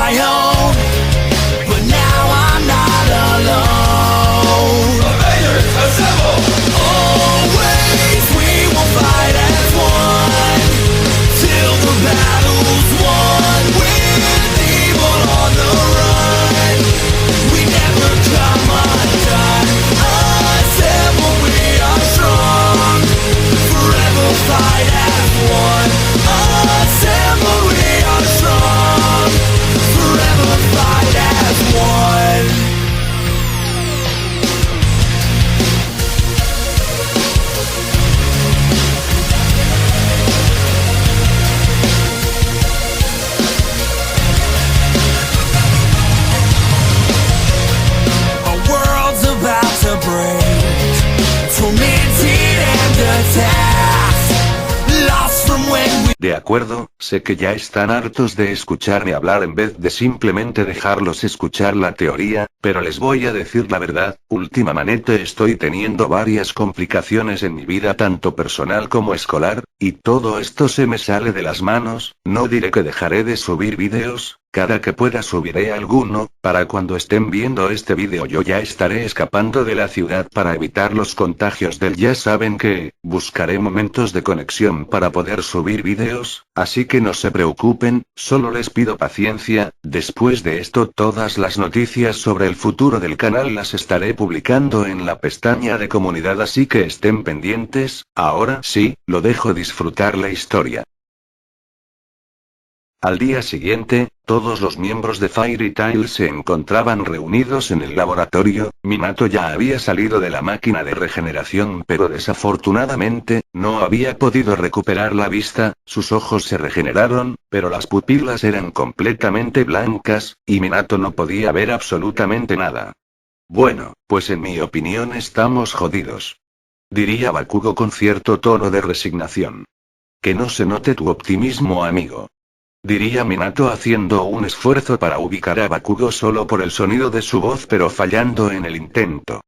my own, but now I'm not alone. Avengers assemble! Always we will fight as one, till the battle's won. With evil on the run, we never come undone. Assemble, we are strong, forever fight as one. Assemble, we are strong, forever fight as one. Our world's about to break, tormented and attacked, lost from when we... De acuerdo, sé que ya están hartos de escucharme hablar en vez de simplemente dejarlos escuchar la teoría, pero les voy a decir la verdad, últimamente estoy teniendo varias complicaciones en mi vida tanto personal como escolar, y todo esto se me sale de las manos. No diré que dejaré de subir vídeos, cada que pueda subiré alguno, para cuando estén viendo este vídeo yo ya estaré escapando de la ciudad para evitar los contagios del ya saben que, buscaré momentos de conexión para poder subir vídeos, así que no se preocupen, solo les pido paciencia. Después de esto todas las noticias sobre el futuro del canal las estaré publicando en la pestaña de comunidad, así que estén pendientes. Ahora sí, lo dejo disfrutar la historia. Al día siguiente, todos los miembros de Fairy Tail se encontraban reunidos en el laboratorio. Minato ya había salido de la máquina de regeneración, pero desafortunadamente, no había podido recuperar la vista. Sus ojos se regeneraron, pero las pupilas eran completamente blancas, y Minato no podía ver absolutamente nada. Bueno, pues en mi opinión estamos jodidos, diría Bakugo con cierto tono de resignación. Que no se note tu optimismo, amigo, diría Minato haciendo un esfuerzo para ubicar a Bakugo solo por el sonido de su voz pero fallando en el intento.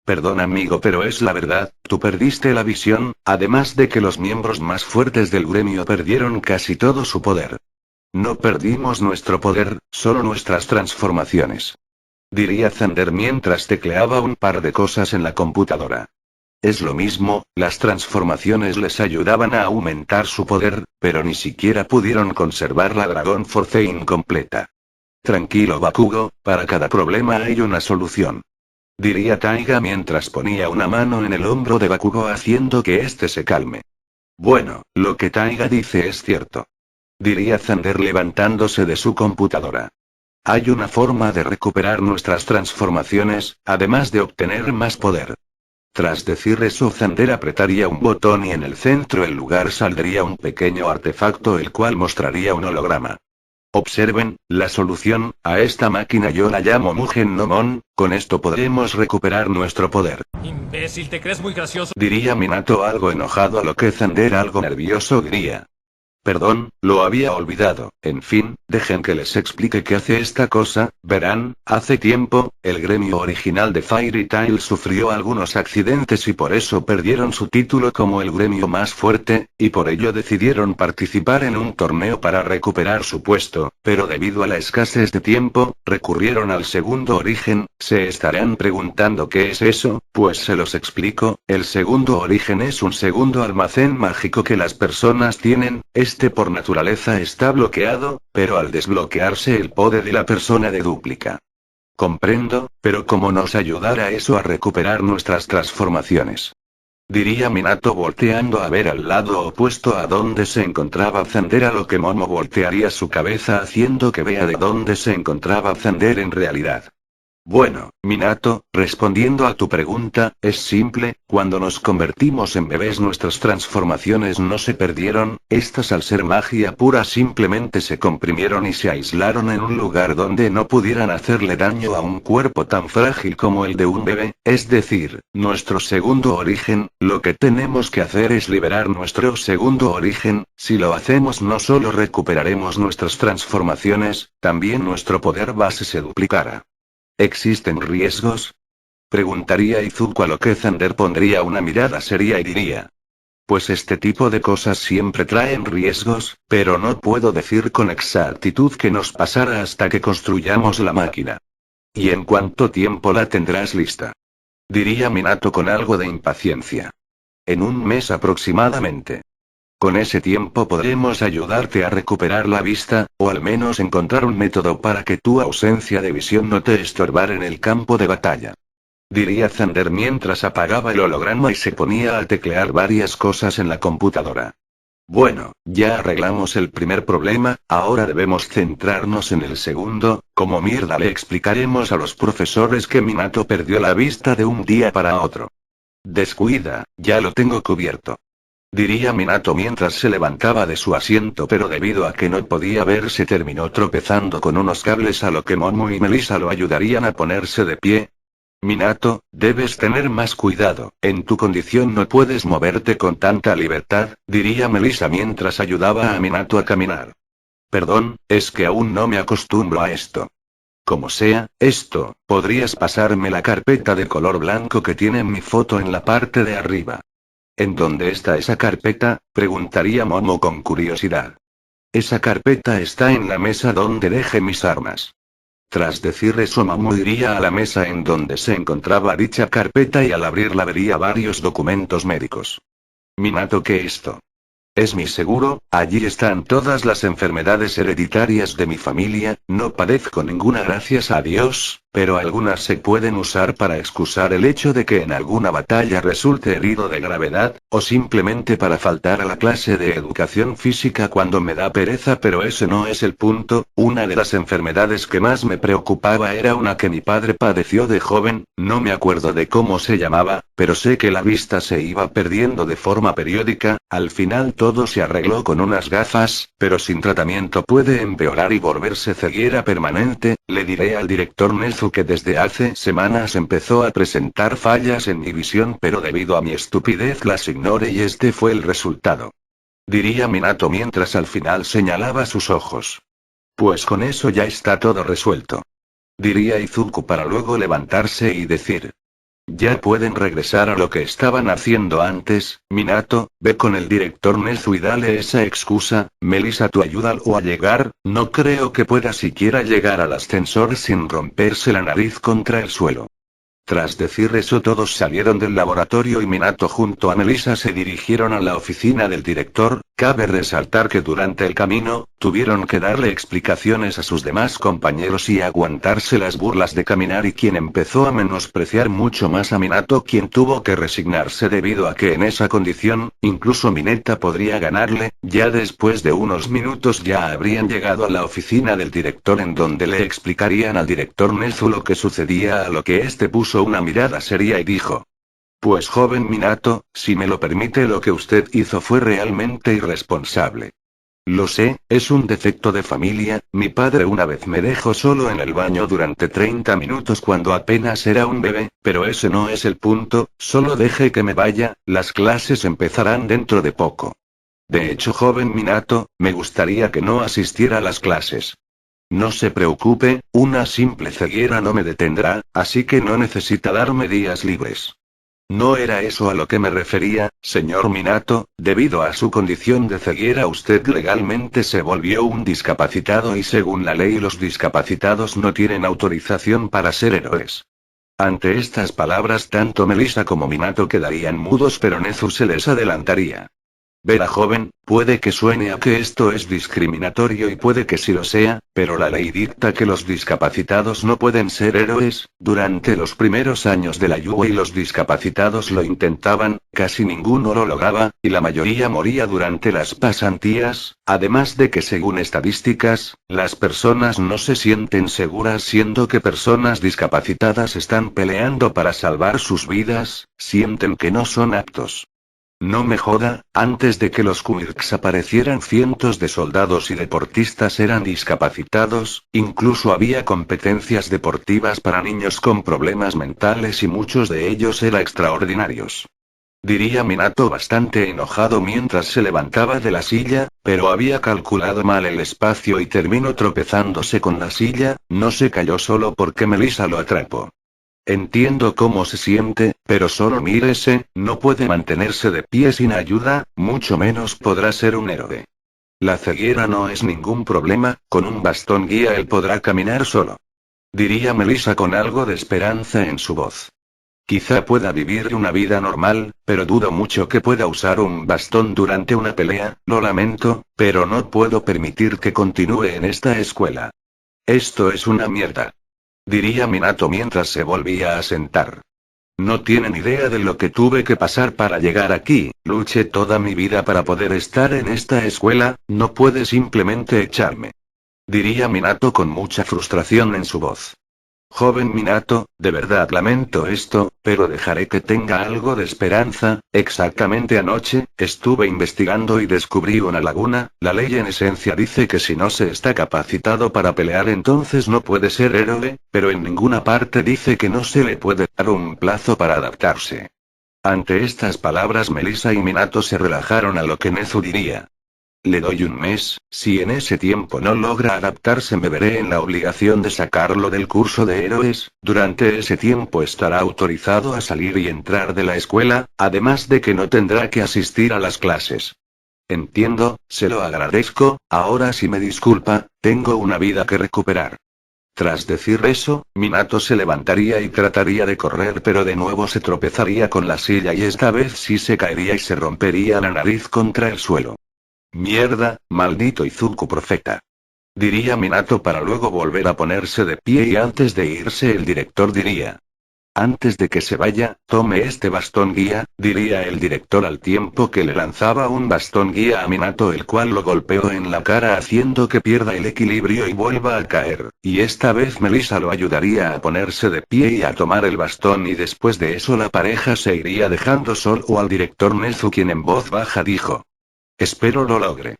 Perdón amigo, pero es la verdad, tú perdiste la visión, además de que los miembros más fuertes del gremio perdieron casi todo su poder. No perdimos nuestro poder, solo nuestras transformaciones, diría Thunder mientras tecleaba un par de cosas en la computadora. Es lo mismo, las transformaciones les ayudaban a aumentar su poder, pero ni siquiera pudieron conservar la Dragon Force incompleta. Tranquilo Bakugo, para cada problema hay una solución, diría Taiga mientras ponía una mano en el hombro de Bakugo haciendo que éste se calme. Bueno, lo que Taiga dice es cierto, diría Thunder levantándose de su computadora. Hay una forma de recuperar nuestras transformaciones, además de obtener más poder. Tras decir eso Thunder apretaría un botón y en el centro del lugar saldría un pequeño artefacto el cual mostraría un holograma. Observen, la solución, a esta máquina yo la llamo Mugen no Mon, con esto podremos recuperar nuestro poder. Imbécil, ¿te crees muy gracioso? Diría Minato algo enojado, a lo que Thunder algo nervioso diría. Perdón, lo había olvidado. En fin, dejen que les explique qué hace esta cosa. Verán, hace tiempo, el gremio original de Fairy Tail sufrió algunos accidentes y por eso perdieron su título como el gremio más fuerte, y por ello decidieron participar en un torneo para recuperar su puesto, pero debido a la escasez de tiempo, recurrieron al segundo origen. Se estarán preguntando qué es eso, pues se los explico. El segundo origen es un segundo almacén mágico que las personas tienen. Este por naturaleza está bloqueado, pero al desbloquearse el poder de la persona deduplica. Comprendo, pero ¿cómo nos ayudará eso a recuperar nuestras transformaciones? Diría Minato volteando a ver al lado opuesto a donde se encontraba Thunder, a lo que Momo voltearía su cabeza haciendo que vea de dónde se encontraba Thunder en realidad. Bueno, Minato, respondiendo a tu pregunta, es simple, cuando nos convertimos en bebés nuestras transformaciones no se perdieron, estas al ser magia pura simplemente se comprimieron y se aislaron en un lugar donde no pudieran hacerle daño a un cuerpo tan frágil como el de un bebé, es decir, nuestro segundo origen. Lo que tenemos que hacer es liberar nuestro segundo origen. Si lo hacemos no solo recuperaremos nuestras transformaciones, también nuestro poder base se duplicará. ¿Existen riesgos?, preguntaría Izuku, a lo que Thunder pondría una mirada seria y diría: Pues este tipo de cosas siempre traen riesgos, pero no puedo decir con exactitud qué nos pasará hasta que construyamos la máquina. ¿Y en cuánto tiempo la tendrás lista? Diría Minato con algo de impaciencia. En un mes aproximadamente. Con ese tiempo podremos ayudarte a recuperar la vista, o al menos encontrar un método para que tu ausencia de visión no te estorbara en el campo de batalla. Diría Xander mientras apagaba el holograma y se ponía a teclear varias cosas en la computadora. Bueno, ya arreglamos el primer problema, ahora debemos centrarnos en el segundo. Como mierda le explicaremos a los profesores que Minato perdió la vista de un día para otro? Descuida, ya lo tengo cubierto. Diría Minato mientras se levantaba de su asiento, pero debido a que no podía verse terminó tropezando con unos cables, a lo que Momo y Melissa lo ayudarían a ponerse de pie. Minato, debes tener más cuidado, en tu condición no puedes moverte con tanta libertad, diría Melissa mientras ayudaba a Minato a caminar. Perdón, es que aún no me acostumbro a esto. Como sea, ¿podrías pasarme la carpeta de color blanco que tiene mi foto en la parte de arriba? ¿En dónde está esa carpeta?, preguntaría Momo con curiosidad. Esa carpeta está en la mesa donde dejé mis armas. Tras decir eso, Momo iría a la mesa en donde se encontraba dicha carpeta y al abrirla vería varios documentos médicos. Minato, ¿qué esto? Es mi seguro, allí están todas las enfermedades hereditarias de mi familia, no padezco ninguna gracias a Dios, pero algunas se pueden usar para excusar el hecho de que en alguna batalla resulte herido de gravedad, o simplemente para faltar a la clase de educación física cuando me da pereza, pero ese no es el punto. Una de las enfermedades que más me preocupaba era una que mi padre padeció de joven, no me acuerdo de cómo se llamaba, pero sé que la vista se iba perdiendo de forma periódica. Al final todo se arregló con unas gafas, pero sin tratamiento puede empeorar y volverse ceguera permanente. Le diré al director Nezu que desde hace semanas empezó a presentar fallas en mi visión, pero debido a mi estupidez las ignoré y este fue el resultado. Diría Minato mientras al final señalaba sus ojos. Pues con eso ya está todo resuelto. Diría Izuku para luego levantarse y decir. Ya pueden regresar a lo que estaban haciendo antes. Minato, ve con el director Nezu y dale esa excusa. Melissa, tú ayúdalo a llegar, no creo que pueda siquiera llegar al ascensor sin romperse la nariz contra el suelo. Tras decir eso todos salieron del laboratorio y Minato junto a Melissa se dirigieron a la oficina del director. Cabe resaltar que durante el camino, tuvieron que darle explicaciones a sus demás compañeros y aguantarse las burlas de caminar, y quien empezó a menospreciar mucho más a Minato, quien tuvo que resignarse debido a que en esa condición, incluso Mineta podría ganarle. Ya después de unos minutos ya habrían llegado a la oficina del director en donde le explicarían al director Nezu lo que sucedía, a lo que este puso una mirada seria y dijo. Pues joven Minato, si me lo permite, lo que usted hizo fue realmente irresponsable. Lo sé, es un defecto de familia. Mi padre una vez me dejó solo en el baño durante 30 minutos cuando apenas era un bebé, pero ese no es el punto. Solo deje que me vaya, las clases empezarán dentro de poco. De hecho, joven Minato, me gustaría que no asistiera a las clases. No se preocupe, una simple ceguera no me detendrá, así que no necesita darme días libres. No era eso a lo que me refería, señor Minato. Debido a su condición de ceguera usted legalmente se volvió un discapacitado y según la ley los discapacitados no tienen autorización para ser héroes. Ante estas palabras tanto Melissa como Minato quedarían mudos, pero Nezu se les adelantaría. Verá joven, puede que suene a que esto es discriminatorio y puede que sí lo sea, pero la ley dicta que los discapacitados no pueden ser héroes. Durante los primeros años de la Yui los discapacitados lo intentaban, casi ninguno lo lograba, y la mayoría moría durante las pasantías, además de que según estadísticas, las personas no se sienten seguras siendo que personas discapacitadas están peleando para salvar sus vidas, sienten que no son aptos. No me joda, antes de que los Kumirks aparecieran cientos de soldados y deportistas eran discapacitados, incluso había competencias deportivas para niños con problemas mentales y muchos de ellos eran extraordinarios. Diría Minato bastante enojado mientras se levantaba de la silla, pero había calculado mal el espacio y terminó tropezándose con la silla. No se cayó solo porque Melissa lo atrapó. Entiendo cómo se siente, pero solo mírese, no puede mantenerse de pie sin ayuda, mucho menos podrá ser un héroe. La ceguera no es ningún problema, con un bastón guía él podrá caminar solo. Diría Melissa con algo de esperanza en su voz. Quizá pueda vivir una vida normal, pero dudo mucho que pueda usar un bastón durante una pelea, lo lamento, pero no puedo permitir que continúe en esta escuela. Esto es una mierda. Diría Minato mientras se volvía a sentar. No tienen idea de lo que tuve que pasar para llegar aquí, luché toda mi vida para poder estar en esta escuela, no puede simplemente echarme. Diría Minato con mucha frustración en su voz. Joven Minato, de verdad lamento esto, pero dejaré que tenga algo de esperanza. Exactamente anoche, estuve investigando y descubrí una laguna. La ley en esencia dice que si no se está capacitado para pelear entonces no puede ser héroe, pero en ninguna parte dice que no se le puede dar un plazo para adaptarse. Ante estas palabras Melissa y Minato se relajaron a lo que Nezu diría. Le doy un mes, si en ese tiempo no logra adaptarse me veré en la obligación de sacarlo del curso de héroes, durante ese tiempo estará autorizado a salir y entrar de la escuela, además de que no tendrá que asistir a las clases. Entiendo, se lo agradezco, ahora si me disculpa, tengo una vida que recuperar. Tras decir eso, Minato se levantaría y trataría de correr pero de nuevo se tropezaría con la silla y esta vez sí se caería y se rompería la nariz contra el suelo. Mierda, maldito Izuku profeta. Diría Minato para luego volver a ponerse de pie y antes de irse el director diría. Antes de que se vaya, tome este bastón guía, diría el director al tiempo que le lanzaba un bastón guía a Minato el cual lo golpeó en la cara haciendo que pierda el equilibrio y vuelva a caer, y esta vez Melissa lo ayudaría a ponerse de pie y a tomar el bastón y después de eso la pareja se iría dejando solo al director Nezu quien en voz baja dijo. Espero lo logre.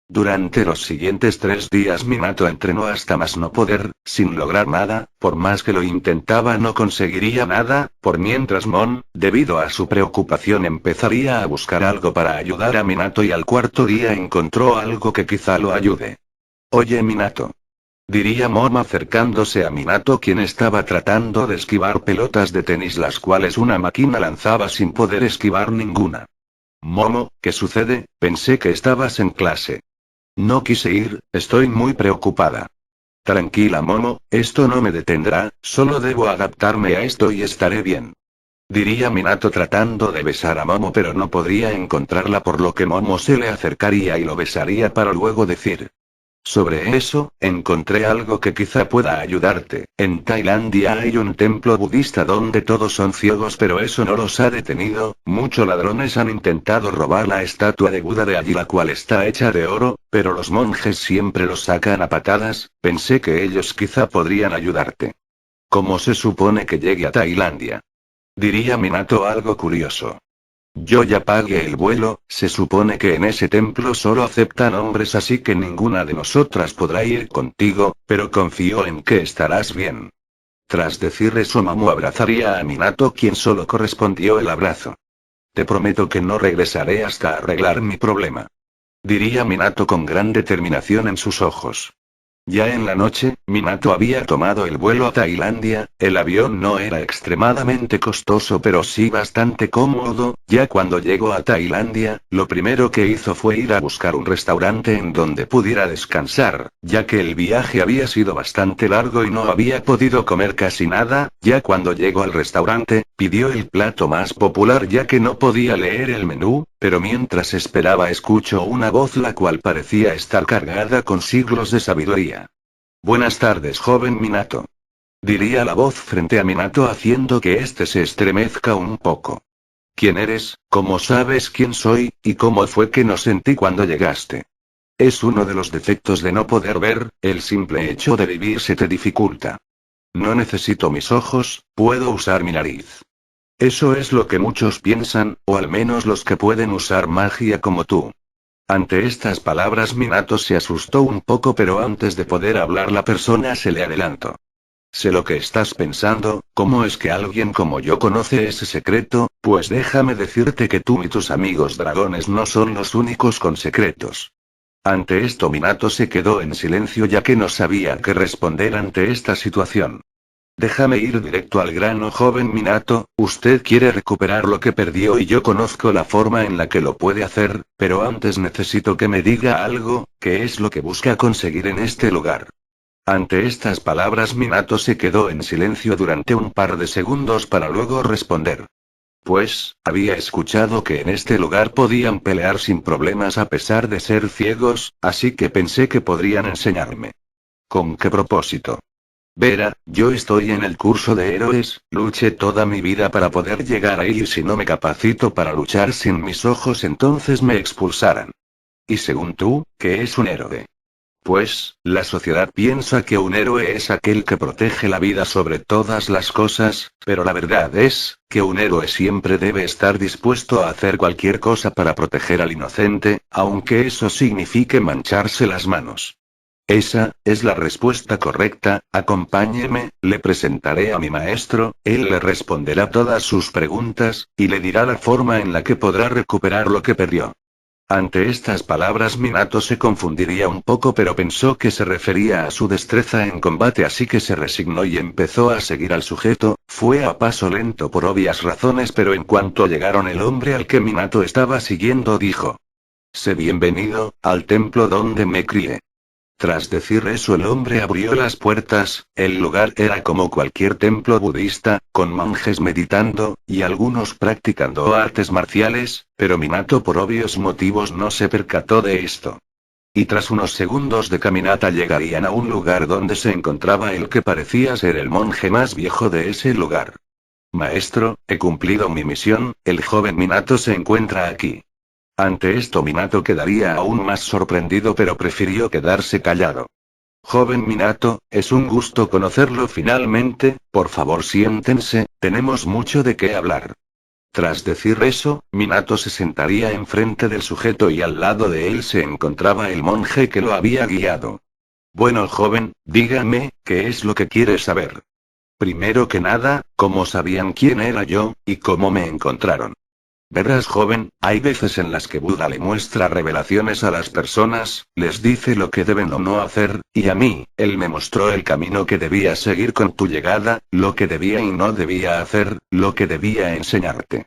Durante los siguientes 3 días Minato entrenó hasta más no poder, sin lograr nada, por más que lo intentaba no conseguiría nada, por mientras Mon, debido a su preocupación empezaría a buscar algo para ayudar a Minato y al 4.º día encontró algo que quizá lo ayude. Oye Minato. Diría Mon acercándose a Minato quien estaba tratando de esquivar pelotas de tenis las cuales una máquina lanzaba sin poder esquivar ninguna. Momo, ¿qué sucede? Pensé que estabas en clase. No quise ir, estoy muy preocupada. Tranquila Momo, esto no me detendrá, solo debo adaptarme a esto y estaré bien. Diría Minato tratando de besar a Momo pero no podría encontrarla por lo que Momo se le acercaría y lo besaría para luego decir. Sobre eso, encontré algo que quizá pueda ayudarte. En Tailandia hay un templo budista donde todos son ciegos pero eso no los ha detenido, muchos ladrones han intentado robar la estatua de Buda de allí la cual está hecha de oro, pero los monjes siempre los sacan a patadas, pensé que ellos quizá podrían ayudarte. ¿Cómo se supone que llegue a Tailandia? Diría Minato algo curioso. Yo ya pagué el vuelo, se supone que en ese templo solo aceptan hombres así que ninguna de nosotras podrá ir contigo, pero confío en que estarás bien. Tras decir eso Momo abrazaría a Minato quien solo correspondió el abrazo. Te prometo que no regresaré hasta arreglar mi problema. Diría Minato con gran determinación en sus ojos. Ya en la noche, Minato había tomado el vuelo a Tailandia, el avión no era extremadamente costoso pero sí bastante cómodo, ya cuando llegó a Tailandia, lo primero que hizo fue ir a buscar un restaurante en donde pudiera descansar, ya que el viaje había sido bastante largo y no había podido comer casi nada, ya cuando llegó al restaurante, pidió el plato más popular ya que no podía leer el menú, pero mientras esperaba escuchó una voz la cual parecía estar cargada con siglos de sabiduría. Buenas tardes joven Minato. Diría la voz frente a Minato haciendo que éste se estremezca un poco. ¿Quién eres? ¿Cómo sabes quién soy? ¿Y cómo fue que no sentí cuando llegaste? Es uno de los defectos de no poder ver, el simple hecho de vivir se te dificulta. No necesito mis ojos, puedo usar mi nariz. Eso es lo que muchos piensan, o al menos los que pueden usar magia como tú. Ante estas palabras Minato se asustó un poco pero antes de poder hablar la persona se le adelantó. Sé lo que estás pensando, ¿cómo es que alguien como yo conoce ese secreto? Pues déjame decirte que tú y tus amigos dragones no son los únicos con secretos. Ante esto Minato se quedó en silencio ya que no sabía qué responder ante esta situación. Déjame ir directo al grano, joven Minato, usted quiere recuperar lo que perdió y yo conozco la forma en la que lo puede hacer, pero antes necesito que me diga algo, ¿qué es lo que busca conseguir en este lugar? Ante estas palabras Minato se quedó en silencio durante un par de segundos para luego responder. Pues, había escuchado que en este lugar podían pelear sin problemas a pesar de ser ciegos, así que pensé que podrían enseñarme. ¿Con qué propósito? Vera, yo estoy en el curso de héroes, luché toda mi vida para poder llegar ahí y si no me capacito para luchar sin mis ojos entonces me expulsarán. Y según tú, ¿qué es un héroe? Pues, la sociedad piensa que un héroe es aquel que protege la vida sobre todas las cosas, pero la verdad es, que un héroe siempre debe estar dispuesto a hacer cualquier cosa para proteger al inocente, aunque eso signifique mancharse las manos. Esa, es la respuesta correcta, acompáñeme, le presentaré a mi maestro, él le responderá todas sus preguntas, y le dirá la forma en la que podrá recuperar lo que perdió. Ante estas palabras Minato se confundiría un poco pero pensó que se refería a su destreza en combate así que se resignó y empezó a seguir al sujeto, fue a paso lento por obvias razones pero en cuanto llegaron el hombre al que Minato estaba siguiendo dijo: «Sé bienvenido, al templo donde me crié». Tras decir eso el hombre abrió las puertas, el lugar era como cualquier templo budista, con monjes meditando, y algunos practicando artes marciales, pero Minato por obvios motivos no se percató de esto. Y tras unos segundos de caminata llegarían a un lugar donde se encontraba el que parecía ser el monje más viejo de ese lugar. «Maestro, he cumplido mi misión, el joven Minato se encuentra aquí». Ante esto Minato quedaría aún más sorprendido pero prefirió quedarse callado. «Joven Minato, es un gusto conocerlo finalmente, por favor siéntense, tenemos mucho de qué hablar». Tras decir eso, Minato se sentaría enfrente del sujeto y al lado de él se encontraba el monje que lo había guiado. «Bueno joven, dígame, ¿qué es lo que quiere saber?» «Primero que nada, ¿cómo sabían quién era yo, y cómo me encontraron?» Verás joven, hay veces en las que Buda le muestra revelaciones a las personas, les dice lo que deben o no hacer, y a mí, él me mostró el camino que debía seguir con tu llegada, lo que debía y no debía hacer, lo que debía enseñarte.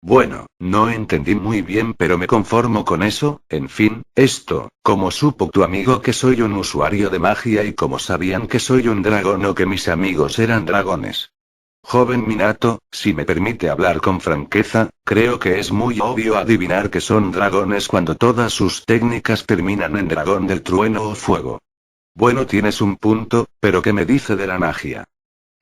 Bueno, no entendí muy bien pero me conformo con eso, en fin, esto, como supo tu amigo que soy un usuario de magia y como sabían que soy un dragón o que mis amigos eran dragones. Joven Minato, si me permite hablar con franqueza, creo que es muy obvio adivinar que son dragones cuando todas sus técnicas terminan en dragón del trueno o fuego. Bueno, tienes un punto, pero ¿qué me dice de la magia?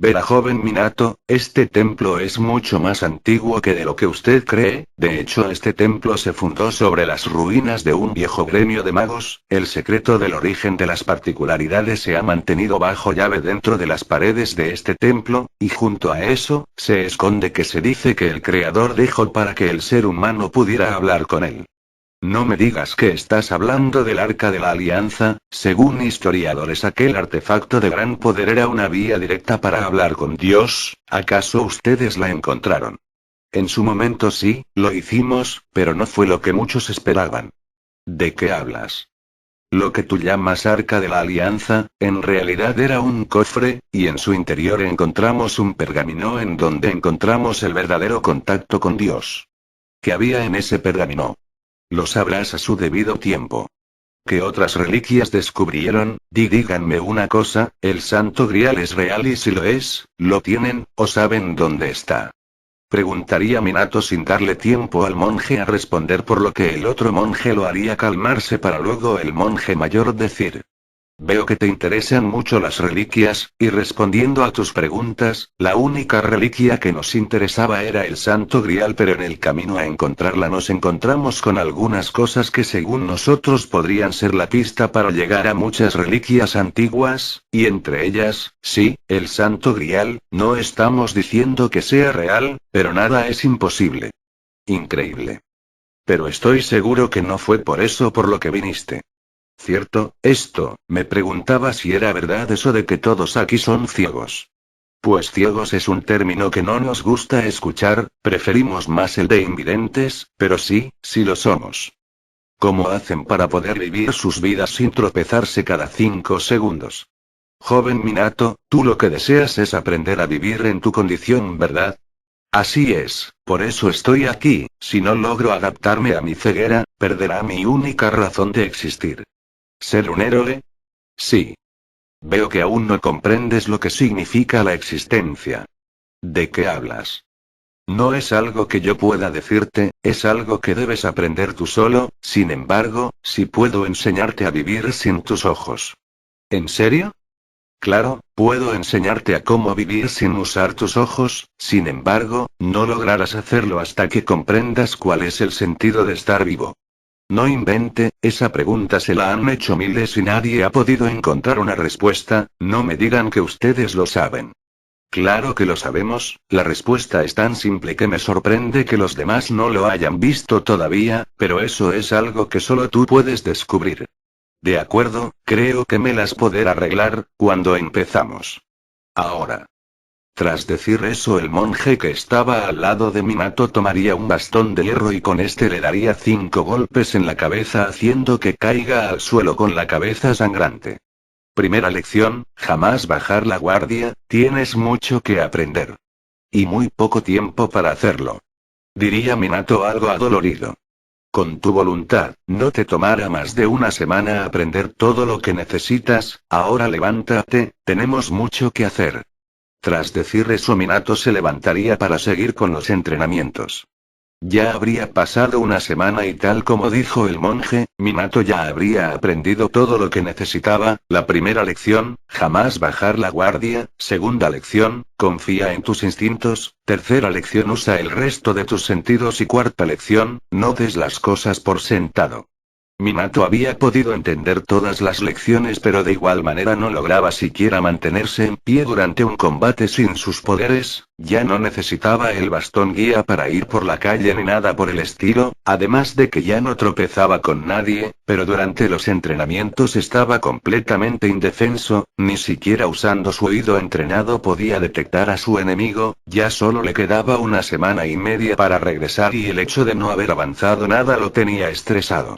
Verá joven Minato, este templo es mucho más antiguo que de lo que usted cree, de hecho este templo se fundó sobre las ruinas de un viejo gremio de magos, el secreto del origen de las particularidades se ha mantenido bajo llave dentro de las paredes de este templo, y junto a eso, se esconde que se dice que el creador dejó para que el ser humano pudiera hablar con él. No me digas que estás hablando del Arca de la Alianza, según historiadores aquel artefacto de gran poder era una vía directa para hablar con Dios, ¿acaso ustedes la encontraron? En su momento sí, lo hicimos, pero no fue lo que muchos esperaban. ¿De qué hablas? Lo que tú llamas Arca de la Alianza, en realidad era un cofre, y en su interior encontramos un pergamino en donde encontramos el verdadero contacto con Dios. ¿Qué había en ese pergamino? Lo sabrás a su debido tiempo. ¿Qué otras reliquias descubrieron? Díganme una cosa, ¿el Santo Grial es real y si lo es, lo tienen, o saben dónde está? Preguntaría Minato sin darle tiempo al monje a responder por lo que el otro monje lo haría calmarse para luego el monje mayor decir: «Veo que te interesan mucho las reliquias, y respondiendo a tus preguntas, la única reliquia que nos interesaba era el Santo Grial pero en el camino a encontrarla nos encontramos con algunas cosas que según nosotros podrían ser la pista para llegar a muchas reliquias antiguas, y entre ellas, sí, el Santo Grial, no estamos diciendo que sea real, pero nada es imposible». Increíble. Pero estoy seguro que no fue por eso por lo que viniste. ¿Cierto, esto? Me preguntaba si era verdad eso de que todos aquí son ciegos. Pues ciegos es un término que no nos gusta escuchar, preferimos más el de invidentes, pero sí, sí lo somos. ¿Cómo hacen para poder vivir sus vidas sin tropezarse cada 5 segundos? Joven Minato, tú lo que deseas es aprender a vivir en tu condición, ¿verdad? Así es, por eso estoy aquí. Si no logro adaptarme a mi ceguera, perderá mi única razón de existir. ¿Ser un héroe? Sí. Veo que aún no comprendes lo que significa la existencia. ¿De qué hablas? No es algo que yo pueda decirte, es algo que debes aprender tú solo. Sin embargo, si puedo enseñarte a vivir sin tus ojos. ¿En serio? Claro, puedo enseñarte a cómo vivir sin usar tus ojos. Sin embargo, no lograrás hacerlo hasta que comprendas cuál es el sentido de estar vivo. No invente, esa pregunta se la han hecho miles y nadie ha podido encontrar una respuesta. No me digan que ustedes lo saben. Claro que lo sabemos, la respuesta es tan simple que me sorprende que los demás no lo hayan visto todavía, pero eso es algo que solo tú puedes descubrir. De acuerdo, creo que me las poder arreglar. Cuando empezamos. Ahora. Tras decir eso, el monje que estaba al lado de Minato tomaría un bastón de hierro y con este le daría 5 golpes en la cabeza haciendo que caiga al suelo con la cabeza sangrante. Primera lección, jamás bajar la guardia, tienes mucho que aprender. Y muy poco tiempo para hacerlo. Diría Minato algo adolorido. Con tu voluntad, no te tomará más de una semana aprender todo lo que necesitas. Ahora levántate, tenemos mucho que hacer. Tras decir eso, Minato se levantaría para seguir con los entrenamientos. Ya habría pasado una semana y tal como dijo el monje, Minato ya habría aprendido todo lo que necesitaba. La primera lección, jamás bajar la guardia. Segunda lección, confía en tus instintos. Tercera lección, usa el resto de tus sentidos. Y cuarta lección, no des las cosas por sentado. Minato había podido entender todas las lecciones, pero de igual manera no lograba siquiera mantenerse en pie durante un combate sin sus poderes. Ya no necesitaba el bastón guía para ir por la calle ni nada por el estilo, además de que ya no tropezaba con nadie, pero durante los entrenamientos estaba completamente indefenso. Ni siquiera usando su oído entrenado podía detectar a su enemigo. Ya solo le quedaba una semana y media para regresar y el hecho de no haber avanzado nada lo tenía estresado.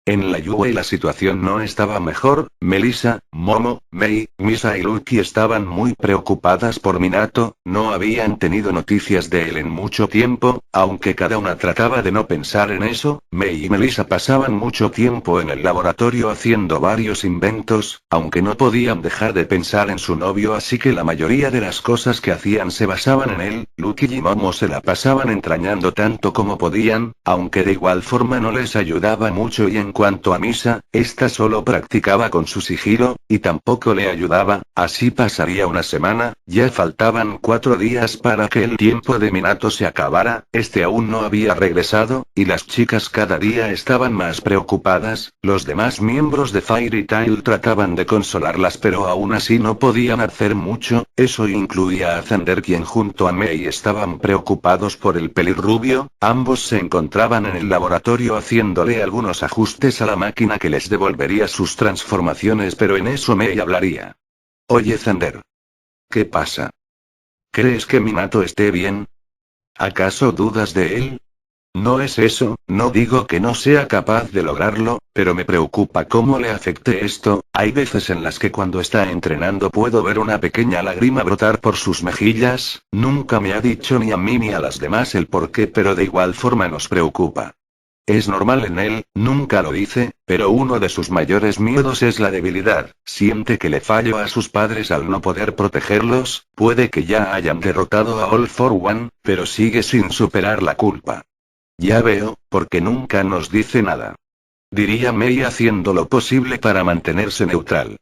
En la Yue la situación no estaba mejor. Melissa, Momo, Mei, Misa y Lucky estaban muy preocupadas por Minato. No habían tenido noticias de él en mucho tiempo, aunque cada una trataba de no pensar en eso. Mei y Melissa pasaban mucho tiempo en el laboratorio haciendo varios inventos, aunque no podían dejar de pensar en su novio, así que la mayoría de las cosas que hacían se basaban en él. Lucky y Momo se la pasaban entrañando tanto como podían, aunque de igual forma no les ayudaba mucho. Y en cuanto a Misa, esta solo practicaba con su sigilo, y tampoco le ayudaba. Así pasaría una semana. Ya faltaban 4 días para que el tiempo de Minato se acabara. Este aún no había regresado, y las chicas cada día estaban más preocupadas. Los demás miembros de Fairy Tail trataban de consolarlas, pero aún así no podían hacer mucho. Eso incluía a Thunder, quien junto a Mei estaban preocupados por el pelirrubio. Ambos se encontraban en el laboratorio haciéndole algunos ajustes a la máquina que les devolvería sus transformaciones, pero en eso Mei hablaría. Oye Thunder. ¿Qué pasa? ¿Crees que Minato esté bien? ¿Acaso dudas de él? No es eso, no digo que no sea capaz de lograrlo, pero me preocupa cómo le afecte esto. Hay veces en las que cuando está entrenando puedo ver una pequeña lágrima brotar por sus mejillas. Nunca me ha dicho ni a mí ni a las demás el por qué, pero de igual forma nos preocupa. Es normal en él, nunca lo dice, pero uno de sus mayores miedos es la debilidad. Siente que le falló a sus padres al no poder protegerlos. Puede que ya hayan derrotado a All for One, pero sigue sin superar la culpa. Ya veo, porque nunca nos dice nada. Diría Mei haciendo lo posible para mantenerse neutral.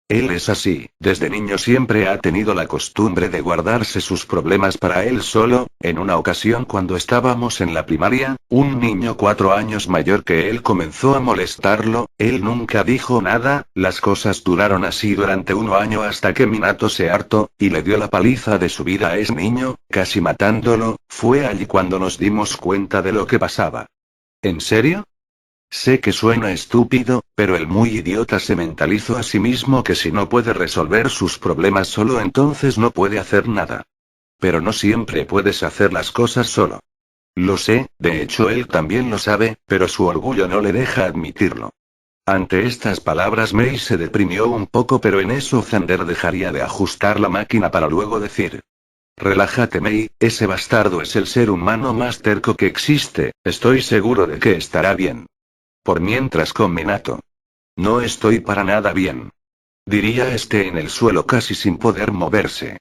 Él es así, desde niño siempre ha tenido la costumbre de guardarse sus problemas para él solo. En una ocasión cuando estábamos en la primaria, un niño 4 años mayor que él comenzó a molestarlo. Él nunca dijo nada. Las cosas duraron así durante 1 año hasta que Minato se hartó, y le dio la paliza de su vida a ese niño, casi matándolo. Fue allí cuando nos dimos cuenta de lo que pasaba. ¿En serio? Sé que suena estúpido, pero el muy idiota se mentalizó a sí mismo que si no puede resolver sus problemas solo, entonces no puede hacer nada. Pero no siempre puedes hacer las cosas solo. Lo sé, de hecho él también lo sabe, pero su orgullo no le deja admitirlo. Ante estas palabras Mei se deprimió un poco, pero en eso Xander dejaría de ajustar la máquina para luego decir: relájate Mei, ese bastardo es el ser humano más terco que existe, estoy seguro de que estará bien. Por mientras con Minato. No estoy para nada bien. Diría este en el suelo casi sin poder moverse.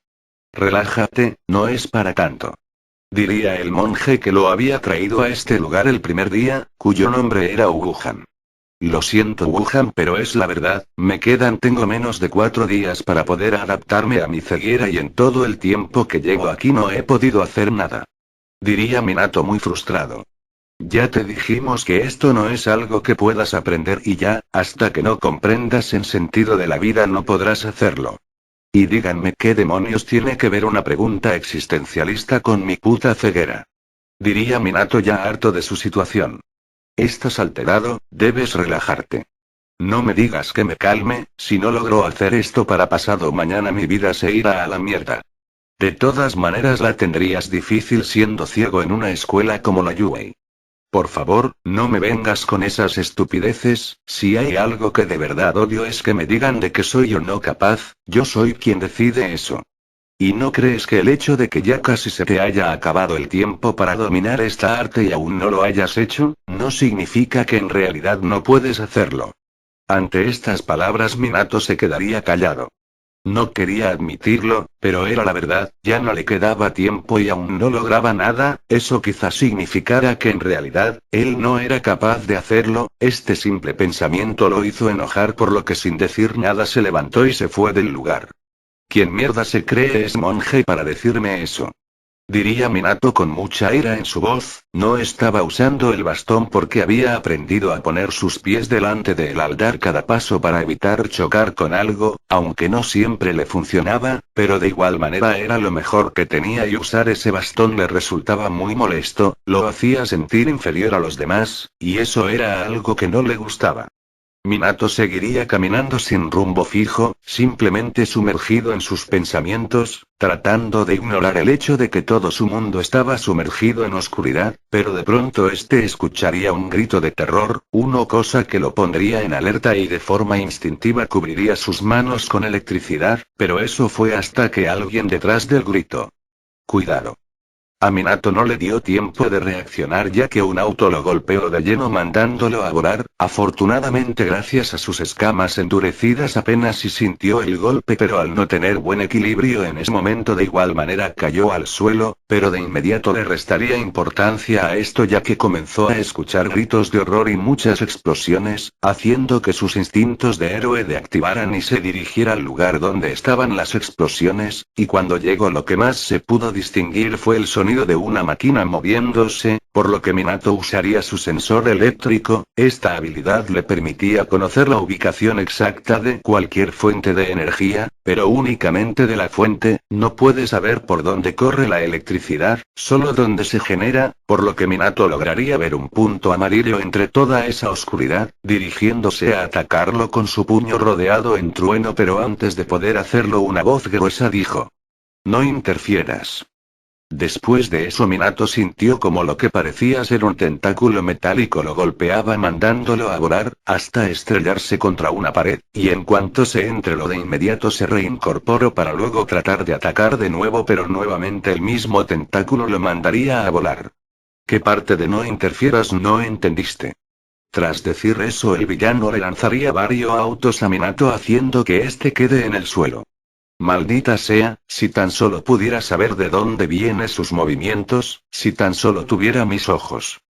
Relájate, no es para tanto. Diría el monje que lo había traído a este lugar el primer día, cuyo nombre era Wuhan. Lo siento Wuhan, pero es la verdad, tengo menos de 4 días para poder adaptarme a mi ceguera y en todo el tiempo que llevo aquí no he podido hacer nada. Diría Minato muy frustrado. Ya te dijimos que esto no es algo que puedas aprender y ya, hasta que no comprendas el sentido de la vida no podrás hacerlo. Y díganme qué demonios tiene que ver una pregunta existencialista con mi puta ceguera. Diría Minato ya harto de su situación. Estás alterado, debes relajarte. No me digas que me calme, si no logro hacer esto para pasado mañana mi vida se irá a la mierda. De todas maneras la tendrías difícil siendo ciego en una escuela como la Yuei. Por favor, no me vengas con esas estupideces, si hay algo que de verdad odio es que me digan de que soy o no capaz, yo soy quien decide eso. ¿Y no crees que el hecho de que ya casi se te haya acabado el tiempo para dominar esta arte y aún no lo hayas hecho, no significa que en realidad no puedes hacerlo? Ante estas palabras Minato se quedaría callado. No quería admitirlo, pero era la verdad, ya no le quedaba tiempo y aún no lograba nada, eso quizás significara que en realidad, él no era capaz de hacerlo, este simple pensamiento lo hizo enojar por lo que sin decir nada se levantó y se fue del lugar. ¿Quién mierda se cree es monje para decirme eso? Diría Minato con mucha ira en su voz, no estaba usando el bastón porque había aprendido a poner sus pies delante de él al dar cada paso para evitar chocar con algo, aunque no siempre le funcionaba, pero de igual manera era lo mejor que tenía y usar ese bastón le resultaba muy molesto, lo hacía sentir inferior a los demás, y eso era algo que no le gustaba. Minato seguiría caminando sin rumbo fijo, simplemente sumergido en sus pensamientos, tratando de ignorar el hecho de que todo su mundo estaba sumergido en oscuridad, pero de pronto escucharía un grito de terror, una cosa que lo pondría en alerta y de forma instintiva cubriría sus manos con electricidad, pero eso fue hasta que alguien detrás del grito. Cuidado. A Minato no le dio tiempo de reaccionar ya que un auto lo golpeó de lleno mandándolo a volar, afortunadamente gracias a sus escamas endurecidas apenas si sintió el golpe pero al no tener buen equilibrio en ese momento de igual manera cayó al suelo, pero de inmediato le restaría importancia a esto ya que comenzó a escuchar gritos de horror y muchas explosiones, haciendo que sus instintos de héroe de activaran y se dirigiera al lugar donde estaban las explosiones, y cuando llegó lo que más se pudo distinguir fue el sonido de una máquina moviéndose, por lo que Minato usaría su sensor eléctrico, esta habilidad le permitía conocer la ubicación exacta de cualquier fuente de energía, pero únicamente de la fuente, no puede saber por dónde corre la electricidad, solo dónde se genera, por lo que Minato lograría ver un punto amarillo entre toda esa oscuridad, dirigiéndose a atacarlo con su puño rodeado en trueno pero antes de poder hacerlo una voz gruesa dijo: no interfieras. Después de eso Minato sintió como lo que parecía ser un tentáculo metálico lo golpeaba mandándolo a volar, hasta estrellarse contra una pared, y en cuanto se entreló de inmediato se reincorporó para luego tratar de atacar de nuevo pero nuevamente el mismo tentáculo lo mandaría a volar. ¿Qué parte de no interfieras no entendiste? Tras decir eso el villano le lanzaría varios autos a Minato haciendo que éste quede en el suelo. Maldita sea, si tan solo pudiera saber de dónde vienen sus movimientos, si tan solo tuviera mis ojos.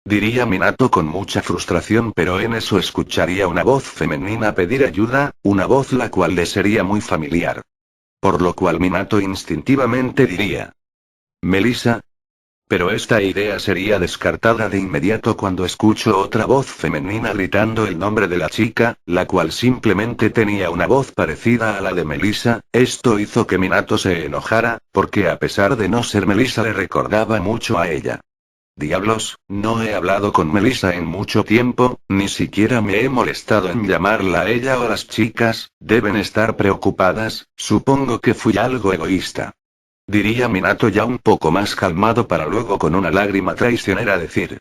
Diría Minato con mucha frustración pero en eso escucharía una voz femenina pedir ayuda, una voz la cual le sería muy familiar. Por lo cual Minato instintivamente diría: Melissa. Pero esta idea sería descartada de inmediato cuando escucho otra voz femenina gritando el nombre de la chica, la cual simplemente tenía una voz parecida a la de Melissa. Esto hizo que Minato se enojara, porque a pesar de no ser Melissa le recordaba mucho a ella. Diablos, no he hablado con Melissa en mucho tiempo, ni siquiera me he molestado en llamarla a ella o las chicas, deben estar preocupadas, supongo que fui algo egoísta. Diría Minato ya un poco más calmado para luego con una lágrima traicionera decir: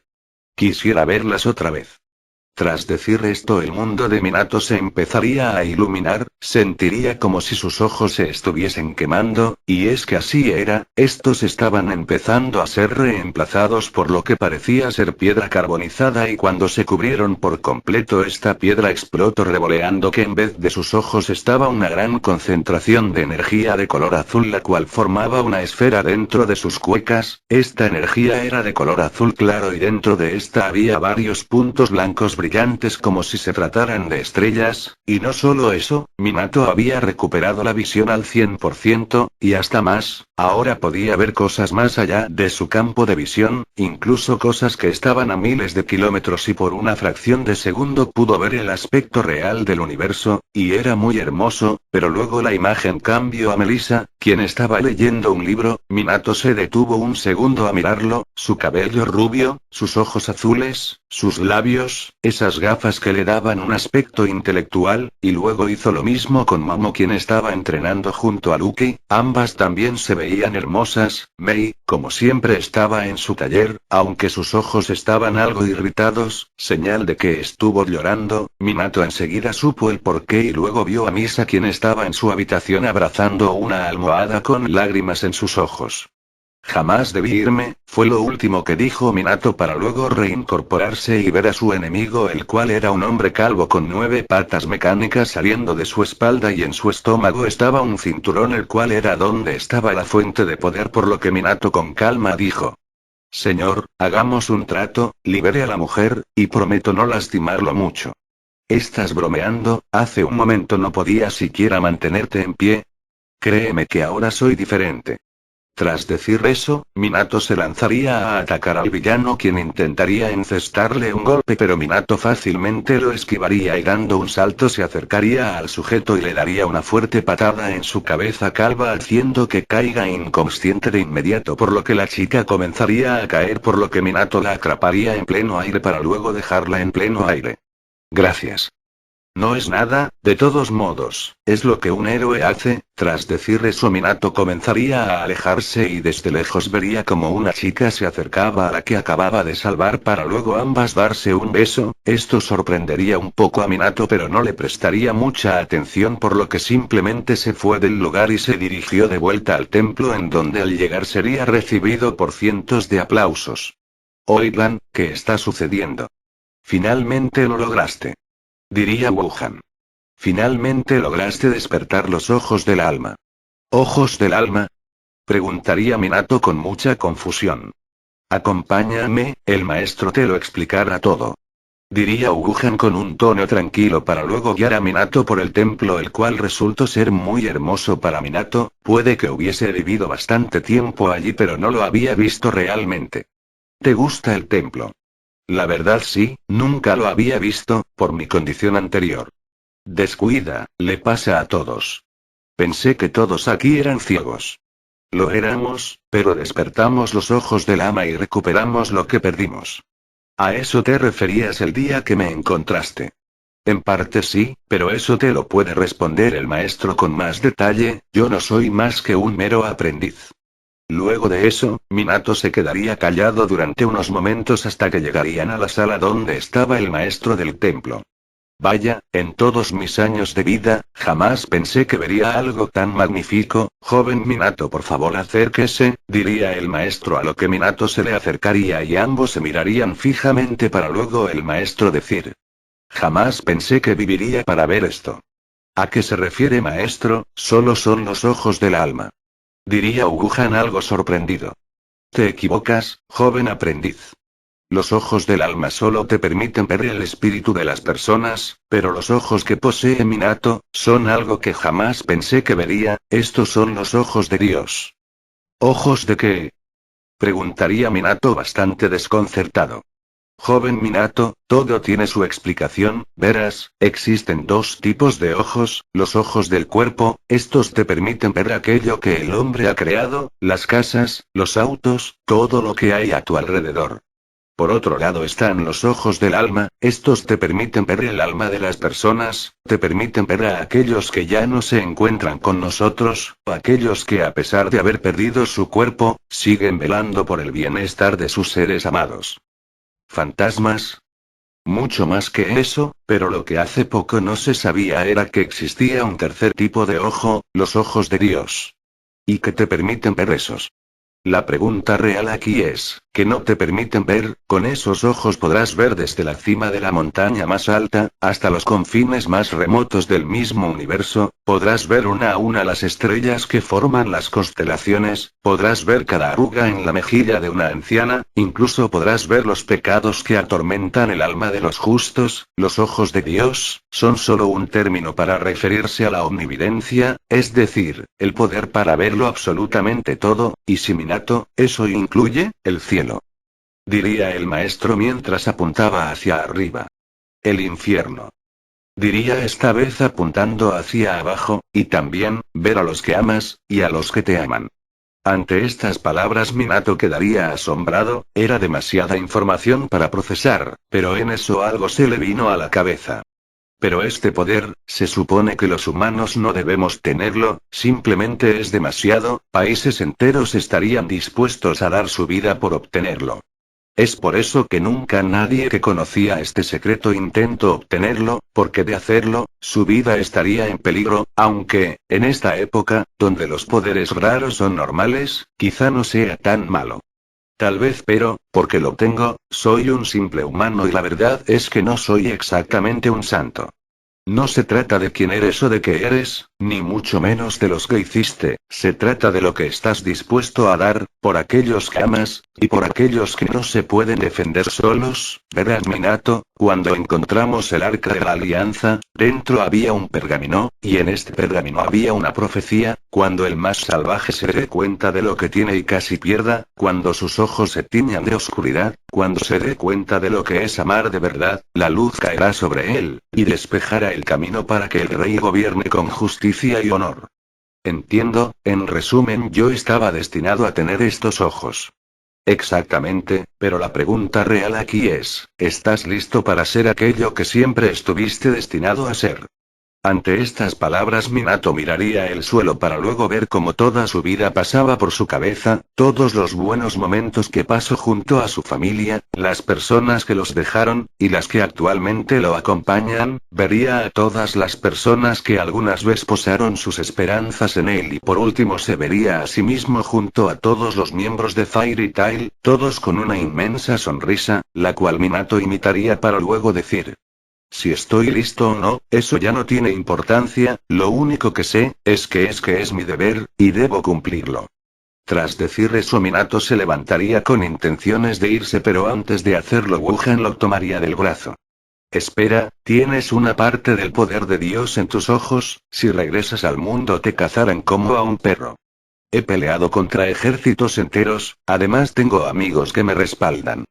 quisiera verlas otra vez. Tras decir esto, el mundo de Minato se empezaría a iluminar, sentiría como si sus ojos se estuviesen quemando, y es que así era, estos estaban empezando a ser reemplazados por lo que parecía ser piedra carbonizada, y cuando se cubrieron por completo esta piedra explotó revoleando que en vez de sus ojos estaba una gran concentración de energía de color azul, la cual formaba una esfera dentro de sus cuecas. Esta energía era de color azul claro y dentro de esta había varios puntos blancos brillantes como si se trataran de estrellas, y no solo eso, Minato había recuperado la visión al 100%, y hasta más, ahora podía ver cosas más allá de su campo de visión, incluso cosas que estaban a miles de kilómetros, y por una fracción de segundo pudo ver el aspecto real del universo, y era muy hermoso, pero luego la imagen cambió a Melissa, quien estaba leyendo un libro. Minato se detuvo un segundo a mirarlo, su cabello rubio, sus ojos azules, sus labios, esas gafas que le daban un aspecto intelectual, y luego hizo lo mismo con Momo, quien estaba entrenando junto a Lucky, ambas también se veían hermosas. Mei, como siempre, estaba en su taller, aunque sus ojos estaban algo irritados, señal de que estuvo llorando. Minato enseguida supo el porqué y luego vio a Misa, quien estaba en su habitación abrazando una almohada con lágrimas en sus ojos. Jamás debí irme, fue lo último que dijo Minato para luego reincorporarse y ver a su enemigo, el cual era un hombre calvo con 9 patas mecánicas saliendo de su espalda, y en su estómago estaba un cinturón, el cual era donde estaba la fuente de poder, por lo que Minato con calma dijo: Señor, hagamos un trato, libere a la mujer, y prometo no lastimarlo mucho. ¿Estás bromeando? Hace un momento no podías siquiera mantenerte en pie. Créeme que ahora soy diferente. Tras decir eso, Minato se lanzaría a atacar al villano, quien intentaría encestarle un golpe, pero Minato fácilmente lo esquivaría y dando un salto se acercaría al sujeto y le daría una fuerte patada en su cabeza calva, haciendo que caiga inconsciente de inmediato, por lo que la chica comenzaría a caer, por lo que Minato la atraparía en pleno aire para luego dejarla en pleno aire. Gracias. No es nada, de todos modos, es lo que un héroe hace. Tras decir eso, Minato comenzaría a alejarse y desde lejos vería como una chica se acercaba a la que acababa de salvar para luego ambas darse un beso. Esto sorprendería un poco a Minato, pero no le prestaría mucha atención, por lo que simplemente se fue del lugar y se dirigió de vuelta al templo, en donde al llegar sería recibido por cientos de aplausos. Oigan, ¿qué está sucediendo? Finalmente lo lograste, diría Wuhan. Finalmente lograste despertar los ojos del alma. ¿Ojos del alma? Preguntaría Minato con mucha confusión. Acompáñame, el maestro te lo explicará todo, diría Wuhan con un tono tranquilo para luego guiar a Minato por el templo, el cual resultó ser muy hermoso para Minato. Puede que hubiese vivido bastante tiempo allí, pero no lo había visto realmente. ¿Te gusta el templo? La verdad sí, nunca lo había visto, por mi condición anterior. Descuida, le pasa a todos. Pensé que todos aquí eran ciegos. Lo éramos, pero despertamos los ojos del alma y recuperamos lo que perdimos. ¿A eso te referías el día que me encontraste? En parte sí, pero eso te lo puede responder el maestro con más detalle. Yo no soy más que un mero aprendiz. Luego de eso, Minato se quedaría callado durante unos momentos hasta que llegarían a la sala donde estaba el maestro del templo. Vaya, en todos mis años de vida, jamás pensé que vería algo tan magnífico. Joven Minato, por favor acérquese, diría el maestro, a lo que Minato se le acercaría y ambos se mirarían fijamente para luego el maestro decir: jamás pensé que viviría para ver esto. ¿A qué se refiere, maestro? Solo son los ojos del alma, diría Wuhan algo sorprendido. Te equivocas, joven aprendiz. Los ojos del alma solo te permiten ver el espíritu de las personas, pero los ojos que posee Minato son algo que jamás pensé que vería. Estos son los ojos de Dios. ¿Ojos de qué? Preguntaría Minato bastante desconcertado. Joven Minato, todo tiene su explicación. Verás, existen dos tipos de ojos: los ojos del cuerpo, estos te permiten ver aquello que el hombre ha creado, las casas, los autos, todo lo que hay a tu alrededor. Por otro lado están los ojos del alma, estos te permiten ver el alma de las personas, te permiten ver a aquellos que ya no se encuentran con nosotros, o aquellos que a pesar de haber perdido su cuerpo, siguen velando por el bienestar de sus seres amados. ¿Fantasmas? Mucho más que eso, pero lo que hace poco no se sabía era que existía un tercer tipo de ojo, los ojos de Dios. ¿Y que te permiten ver esos? La pregunta real aquí es, ¿que no te permiten ver? Con esos ojos podrás ver desde la cima de la montaña más alta, hasta los confines más remotos del mismo universo, podrás ver una a una las estrellas que forman las constelaciones, podrás ver cada arruga en la mejilla de una anciana, incluso podrás ver los pecados que atormentan el alma de los justos. Los ojos de Dios son solo un término para referirse a la omnividencia, es decir, el poder para verlo absolutamente todo, y si Minato, eso incluye el cielo. Diría el maestro mientras apuntaba hacia arriba. El infierno. Diría esta vez apuntando hacia abajo, y también, ver a los que amas, y a los que te aman. Ante estas palabras Minato quedaría asombrado, era demasiada información para procesar, pero en eso algo se le vino a la cabeza. Pero este poder, se supone que los humanos no debemos tenerlo, simplemente es demasiado, países enteros estarían dispuestos a dar su vida por obtenerlo. Es por eso que nunca nadie que conocía este secreto intentó obtenerlo, porque de hacerlo, su vida estaría en peligro, aunque, en esta época, donde los poderes raros son normales, quizá no sea tan malo. Tal vez, pero, porque lo tengo, soy un simple humano y la verdad es que no soy exactamente un santo. No se trata de quién eres o de qué eres, ni mucho menos de los que hiciste, se trata de lo que estás dispuesto a dar, por aquellos que amas, y por aquellos que no se pueden defender solos. Verás Minato, cuando encontramos el Arca de la Alianza, dentro había un pergamino, y en este pergamino había una profecía, cuando el más salvaje se dé cuenta de lo que tiene y casi pierda, cuando sus ojos se tiñan de oscuridad, cuando se dé cuenta de lo que es amar de verdad, la luz caerá sobre él, y despejará el camino para que el rey gobierne con justicia y honor. Entiendo, en resumen yo estaba destinado a tener estos ojos. Exactamente, pero la pregunta real aquí es, ¿estás listo para ser aquello que siempre estuviste destinado a ser? Ante estas palabras Minato miraría el suelo para luego ver cómo toda su vida pasaba por su cabeza, todos los buenos momentos que pasó junto a su familia, las personas que los dejaron, y las que actualmente lo acompañan, vería a todas las personas que algunas veces posaron sus esperanzas en él y por último se vería a sí mismo junto a todos los miembros de Fairy Tail, todos con una inmensa sonrisa, la cual Minato imitaría para luego decir: si estoy listo o no, eso ya no tiene importancia, lo único que sé, es que es mi deber, y debo cumplirlo. Tras decir eso Minato se levantaría con intenciones de irse pero antes de hacerlo Wuhan lo tomaría del brazo. Espera, tienes una parte del poder de Dios en tus ojos, si regresas al mundo te cazarán como a un perro. He peleado contra ejércitos enteros, además tengo amigos que me respaldan.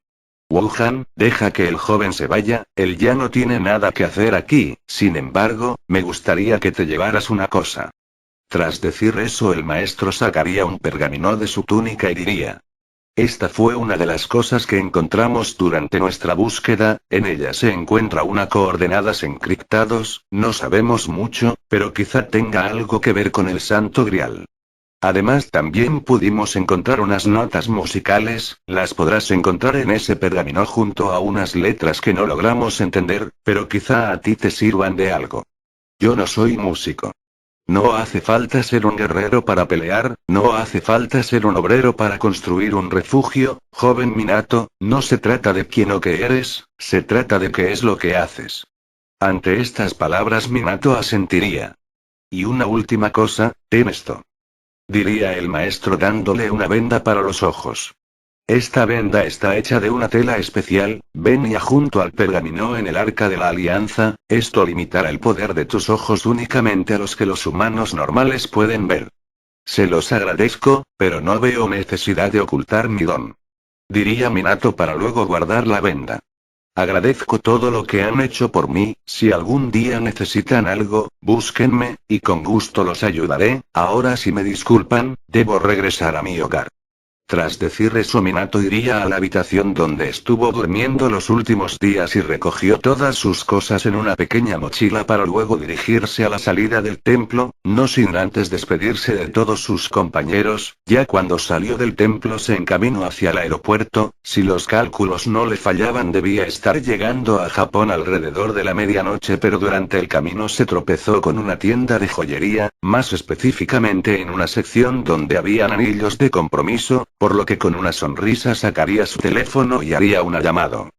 Wuhan, deja que el joven se vaya, él ya no tiene nada que hacer aquí, sin embargo, me gustaría que te llevaras una cosa. Tras decir eso el maestro sacaría un pergamino de su túnica y diría: esta fue una de las cosas que encontramos durante nuestra búsqueda, en ella se encuentra una coordenadas encriptados, no sabemos mucho, pero quizá tenga algo que ver con el Santo Grial. Además también pudimos encontrar unas notas musicales, las podrás encontrar en ese pergamino junto a unas letras que no logramos entender, pero quizá a ti te sirvan de algo. Yo no soy músico. No hace falta ser un guerrero para pelear, no hace falta ser un obrero para construir un refugio, joven Minato, no se trata de quién o qué eres, se trata de qué es lo que haces. Ante estas palabras Minato asentiría. Y una última cosa, ten esto. Diría el maestro dándole una venda para los ojos. Esta venda está hecha de una tela especial, venía junto al pergamino en el Arca de la Alianza, esto limitará el poder de tus ojos únicamente a los que los humanos normales pueden ver. Se los agradezco, pero no veo necesidad de ocultar mi don. Diría Minato para luego guardar la venda. Agradezco todo lo que han hecho por mí, si algún día necesitan algo, búsquenme, y con gusto los ayudaré, ahora si me disculpan, debo regresar a mi hogar. Tras decir eso, Minato iría a la habitación donde estuvo durmiendo los últimos días y recogió todas sus cosas en una pequeña mochila para luego dirigirse a la salida del templo, no sin antes despedirse de todos sus compañeros. Ya cuando salió del templo se encaminó hacia el aeropuerto. Si los cálculos no le fallaban, debía estar llegando a Japón alrededor de la medianoche, pero durante el camino se tropezó con una tienda de joyería, más específicamente en una sección donde habían anillos de compromiso, por lo que con una sonrisa sacaría su teléfono y haría una llamada.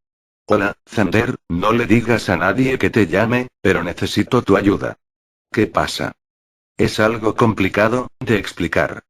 Hola, Xander, no le digas a nadie que te llame, pero necesito tu ayuda. ¿Qué pasa? Es algo complicado de explicar.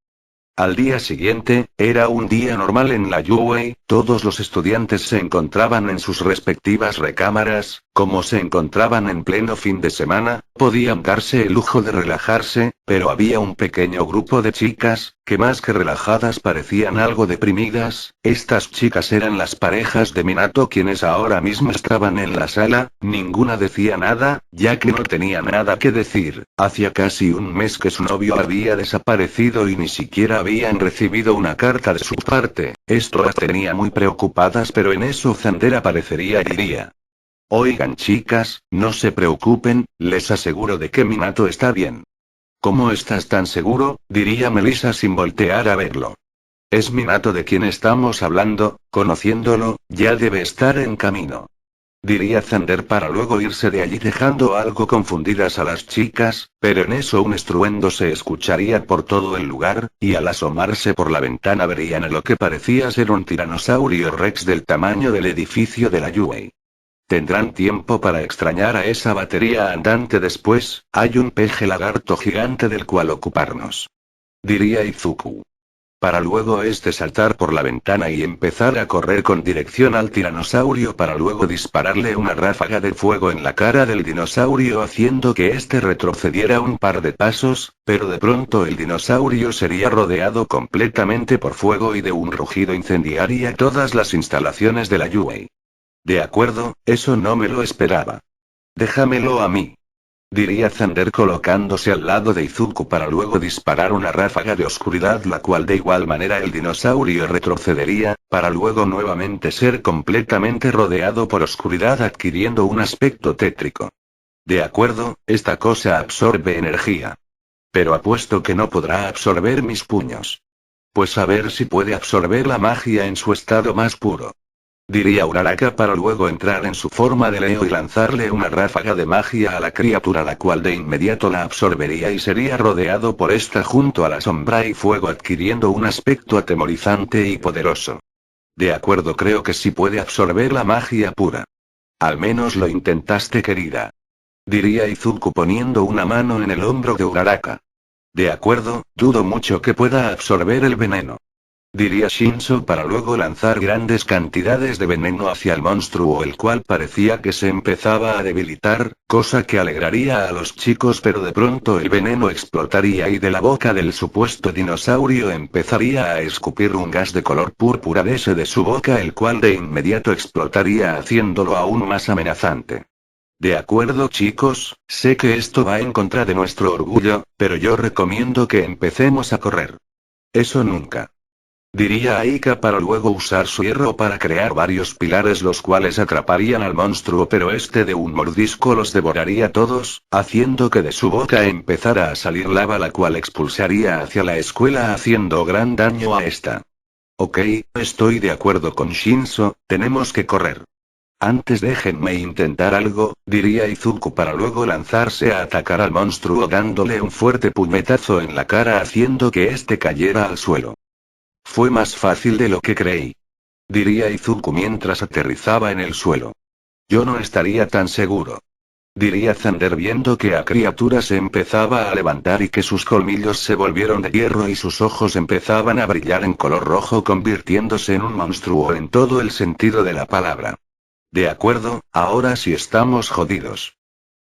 Al día siguiente, era un día normal en la UA, todos los estudiantes se encontraban en sus respectivas recámaras. Como se encontraban en pleno fin de semana, podían darse el lujo de relajarse, pero había un pequeño grupo de chicas, que más que relajadas parecían algo deprimidas. Estas chicas eran las parejas de Minato, quienes ahora mismo estaban en la sala. Ninguna decía nada, ya que no tenía nada que decir. Hacía casi un mes que su novio había desaparecido y ni siquiera habían recibido una carta de su parte. Esto las tenía muy preocupadas, pero en eso Xander aparecería y diría: Oigan chicas, no se preocupen, les aseguro de que Minato está bien. ¿Cómo estás tan seguro?, diría Melissa sin voltear a verlo. Es Minato de quien estamos hablando, conociéndolo, ya debe estar en camino. Diría Xander para luego irse de allí dejando algo confundidas a las chicas, pero en eso un estruendo se escucharía por todo el lugar, y al asomarse por la ventana verían a lo que parecía ser un tiranosaurio rex del tamaño del edificio de la UA. Tendrán tiempo para extrañar a esa batería andante después. Hay un peje lagarto gigante del cual ocuparnos. Diría Izuku. Para luego saltar por la ventana y empezar a correr con dirección al tiranosaurio para luego dispararle una ráfaga de fuego en la cara del dinosaurio haciendo que éste retrocediera un par de pasos, pero de pronto el dinosaurio sería rodeado completamente por fuego y de un rugido incendiaria todas las instalaciones de la UA. De acuerdo, eso no me lo esperaba. Déjamelo a mí. Diría Xander colocándose al lado de Izuku para luego disparar una ráfaga de oscuridad, la cual de igual manera el dinosaurio retrocedería, para luego nuevamente ser completamente rodeado por oscuridad adquiriendo un aspecto tétrico. De acuerdo, esta cosa absorbe energía. Pero apuesto que no podrá absorber mis puños. Pues a ver si puede absorber la magia en su estado más puro. Diría Uraraka para luego entrar en su forma de Leo y lanzarle una ráfaga de magia a la criatura, la cual de inmediato la absorbería y sería rodeado por esta junto a la sombra y fuego adquiriendo un aspecto atemorizante y poderoso. De acuerdo, creo que sí puede absorber la magia pura. Al menos lo intentaste, querida. Diría Izuku poniendo una mano en el hombro de Uraraka. De acuerdo, dudo mucho que pueda absorber el veneno. Diría Shinso para luego lanzar grandes cantidades de veneno hacia el monstruo, el cual parecía que se empezaba a debilitar, cosa que alegraría a los chicos, pero de pronto el veneno explotaría y de la boca del supuesto dinosaurio empezaría a escupir un gas de color púrpura de su boca, el cual de inmediato explotaría haciéndolo aún más amenazante. De acuerdo chicos, sé que esto va en contra de nuestro orgullo, pero yo recomiendo que empecemos a correr. Eso nunca. Diría Aika para luego usar su hierro para crear varios pilares los cuales atraparían al monstruo, pero este de un mordisco los devoraría todos, haciendo que de su boca empezara a salir lava, la cual expulsaría hacia la escuela haciendo gran daño a esta. Ok, estoy de acuerdo con Shinso, tenemos que correr. Antes déjenme intentar algo, diría Izuku para luego lanzarse a atacar al monstruo dándole un fuerte puñetazo en la cara haciendo que este cayera al suelo. Fue más fácil de lo que creí. Diría Izuku mientras aterrizaba en el suelo. Yo no estaría tan seguro. Diría Xander viendo que la criatura se empezaba a levantar y que sus colmillos se volvieron de hierro y sus ojos empezaban a brillar en color rojo, convirtiéndose en un monstruo en todo el sentido de la palabra. De acuerdo, ahora sí estamos jodidos.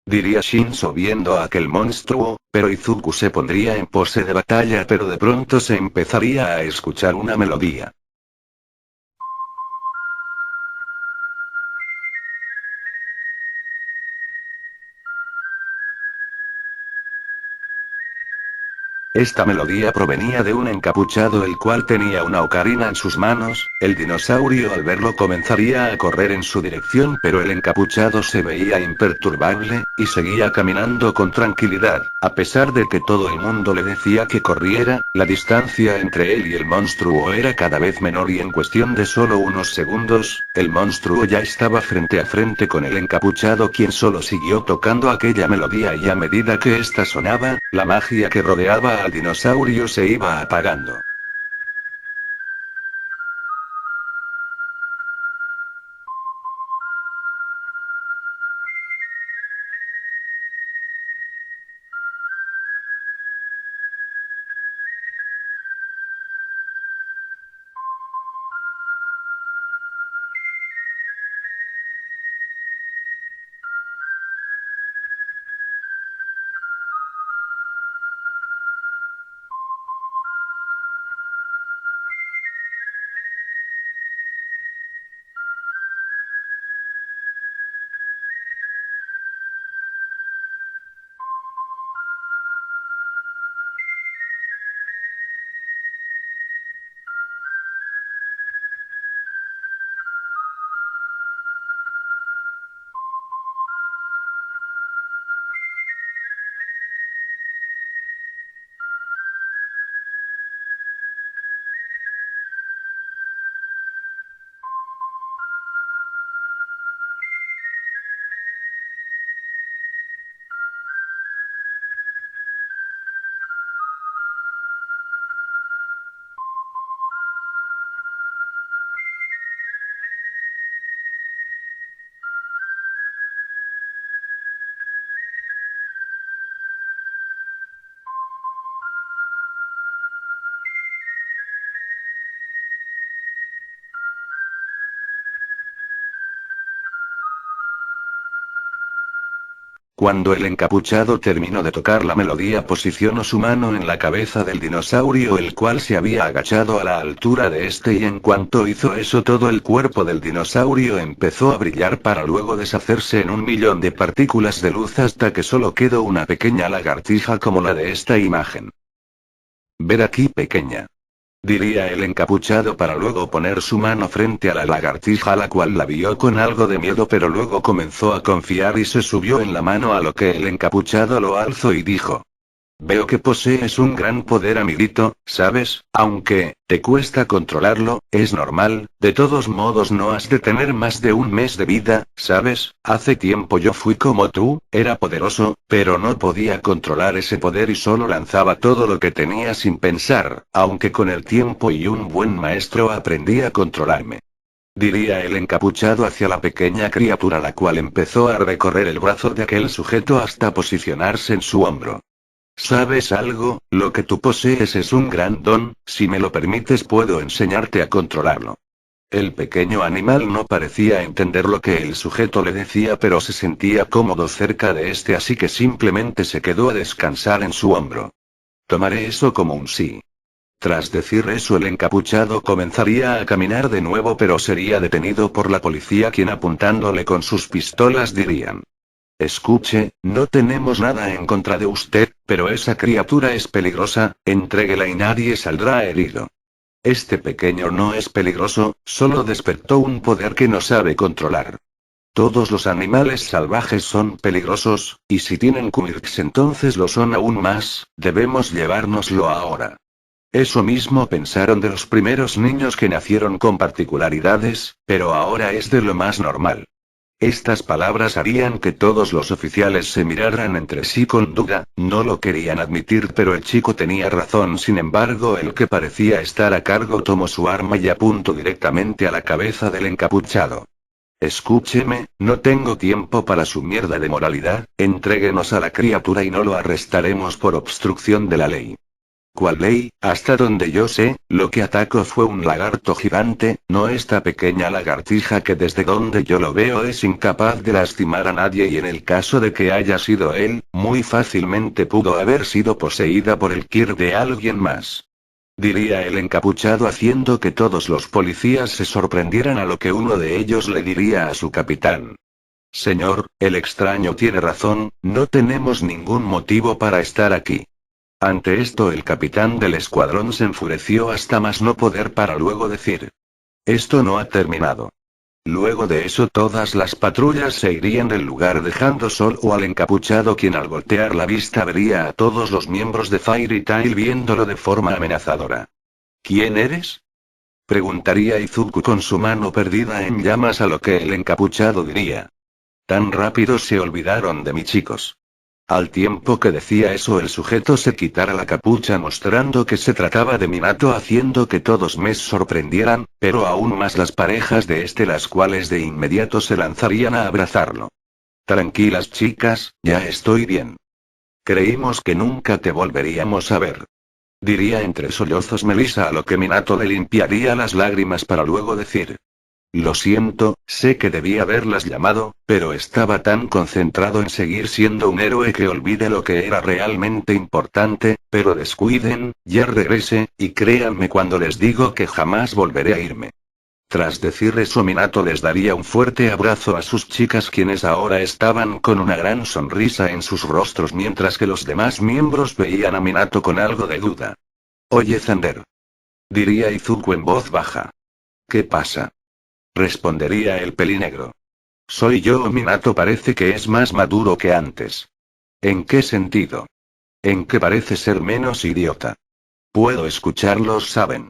Diría Shinso viendo a aquel monstruo, pero Izuku se pondría en pose de batalla, pero de pronto se empezaría a escuchar una melodía. Esta melodía provenía de un encapuchado el cual tenía una ocarina en sus manos. El dinosaurio al verlo comenzaría a correr en su dirección, pero el encapuchado se veía imperturbable, y seguía caminando con tranquilidad. A pesar de que todo el mundo le decía que corriera, la distancia entre él y el monstruo era cada vez menor y en cuestión de solo unos segundos, el monstruo ya estaba frente a frente con el encapuchado, quien solo siguió tocando aquella melodía, y a medida que ésta sonaba, la magia que rodeaba al dinosaurio se iba apagando. Cuando el encapuchado terminó de tocar la melodía, posicionó su mano en la cabeza del dinosaurio, el cual se había agachado a la altura de este, y en cuanto hizo eso, todo el cuerpo del dinosaurio empezó a brillar para luego deshacerse en un millón de partículas de luz hasta que solo quedó una pequeña lagartija como la de esta imagen. «Ver aquí, pequeña», diría el encapuchado para luego poner su mano frente a la lagartija, la cual la vio con algo de miedo, pero luego comenzó a confiar y se subió en la mano, a lo que el encapuchado lo alzó y dijo: «Veo que posees un gran poder, amiguito, ¿sabes? Aunque te cuesta controlarlo, es normal, de todos modos no has de tener más de un mes de vida, ¿sabes? Hace tiempo yo fui como tú, era poderoso, pero no podía controlar ese poder y solo lanzaba todo lo que tenía sin pensar, aunque con el tiempo y un buen maestro aprendí a controlarme», diría el encapuchado hacia la pequeña criatura, la cual empezó a recorrer el brazo de aquel sujeto hasta posicionarse en su hombro. «¿Sabes algo? Lo que tú posees es un gran don, si me lo permites puedo enseñarte a controlarlo». El pequeño animal no parecía entender lo que el sujeto le decía, pero se sentía cómodo cerca de este, así que simplemente se quedó a descansar en su hombro. «Tomaré eso como un sí». Tras decir eso, el encapuchado comenzaría a caminar de nuevo, pero sería detenido por la policía, quien apuntándole con sus pistolas dirían: «Escuche, no tenemos nada en contra de usted, pero esa criatura es peligrosa, entréguela y nadie saldrá herido». Este pequeño no es peligroso, solo despertó un poder que no sabe controlar. Todos los animales salvajes son peligrosos, y si tienen quirks entonces lo son aún más, debemos llevárnoslo ahora. Eso mismo pensaron de los primeros niños que nacieron con particularidades, pero ahora es de lo más normal. Estas palabras harían que todos los oficiales se miraran entre sí con duda, no lo querían admitir, pero el chico tenía razón. Sin embargo, el que parecía estar a cargo tomó su arma y apuntó directamente a la cabeza del encapuchado. «Escúcheme, no tengo tiempo para su mierda de moralidad, entréguenos a la criatura y no lo arrestaremos por obstrucción de la ley». «¿Cuál ley? Hasta donde yo sé, lo que atacó fue un lagarto gigante, no esta pequeña lagartija que desde donde yo lo veo es incapaz de lastimar a nadie, y en el caso de que haya sido él, muy fácilmente pudo haber sido poseída por el Kir de alguien más», diría el encapuchado, haciendo que todos los policías se sorprendieran, a lo que uno de ellos le diría a su capitán: «Señor, el extraño tiene razón, no tenemos ningún motivo para estar aquí». Ante esto el capitán del escuadrón se enfureció hasta más no poder para luego decir: esto no ha terminado. Luego de eso todas las patrullas se irían del lugar dejando solo al encapuchado, quien al voltear la vista vería a todos los miembros de Fairy Tail viéndolo de forma amenazadora. ¿Quién eres?, preguntaría Izuku con su mano perdida en llamas, a lo que el encapuchado diría: tan rápido se olvidaron de mí, chicos. Al tiempo que decía eso, el sujeto se quitara la capucha mostrando que se trataba de Minato, haciendo que todos me sorprendieran, pero aún más las parejas de este, las cuales de inmediato se lanzarían a abrazarlo. Tranquilas chicas, ya estoy bien. Creímos que nunca te volveríamos a ver, diría entre sollozos Melissa, a lo que Minato le limpiaría las lágrimas para luego decir: lo siento, sé que debí haberlas llamado, pero estaba tan concentrado en seguir siendo un héroe que olvidé lo que era realmente importante, pero descuiden, ya regresé, y créanme cuando les digo que jamás volveré a irme. Tras decir eso, Minato les daría un fuerte abrazo a sus chicas, quienes ahora estaban con una gran sonrisa en sus rostros, mientras que los demás miembros veían a Minato con algo de duda. Oye Thunder, diría Izuku en voz baja. ¿Qué pasa?, respondería el pelinegro. Soy yo. Minato parece que es más maduro que antes. ¿En qué sentido? En que parece ser menos idiota. Puedo escucharlos, ¿saben?,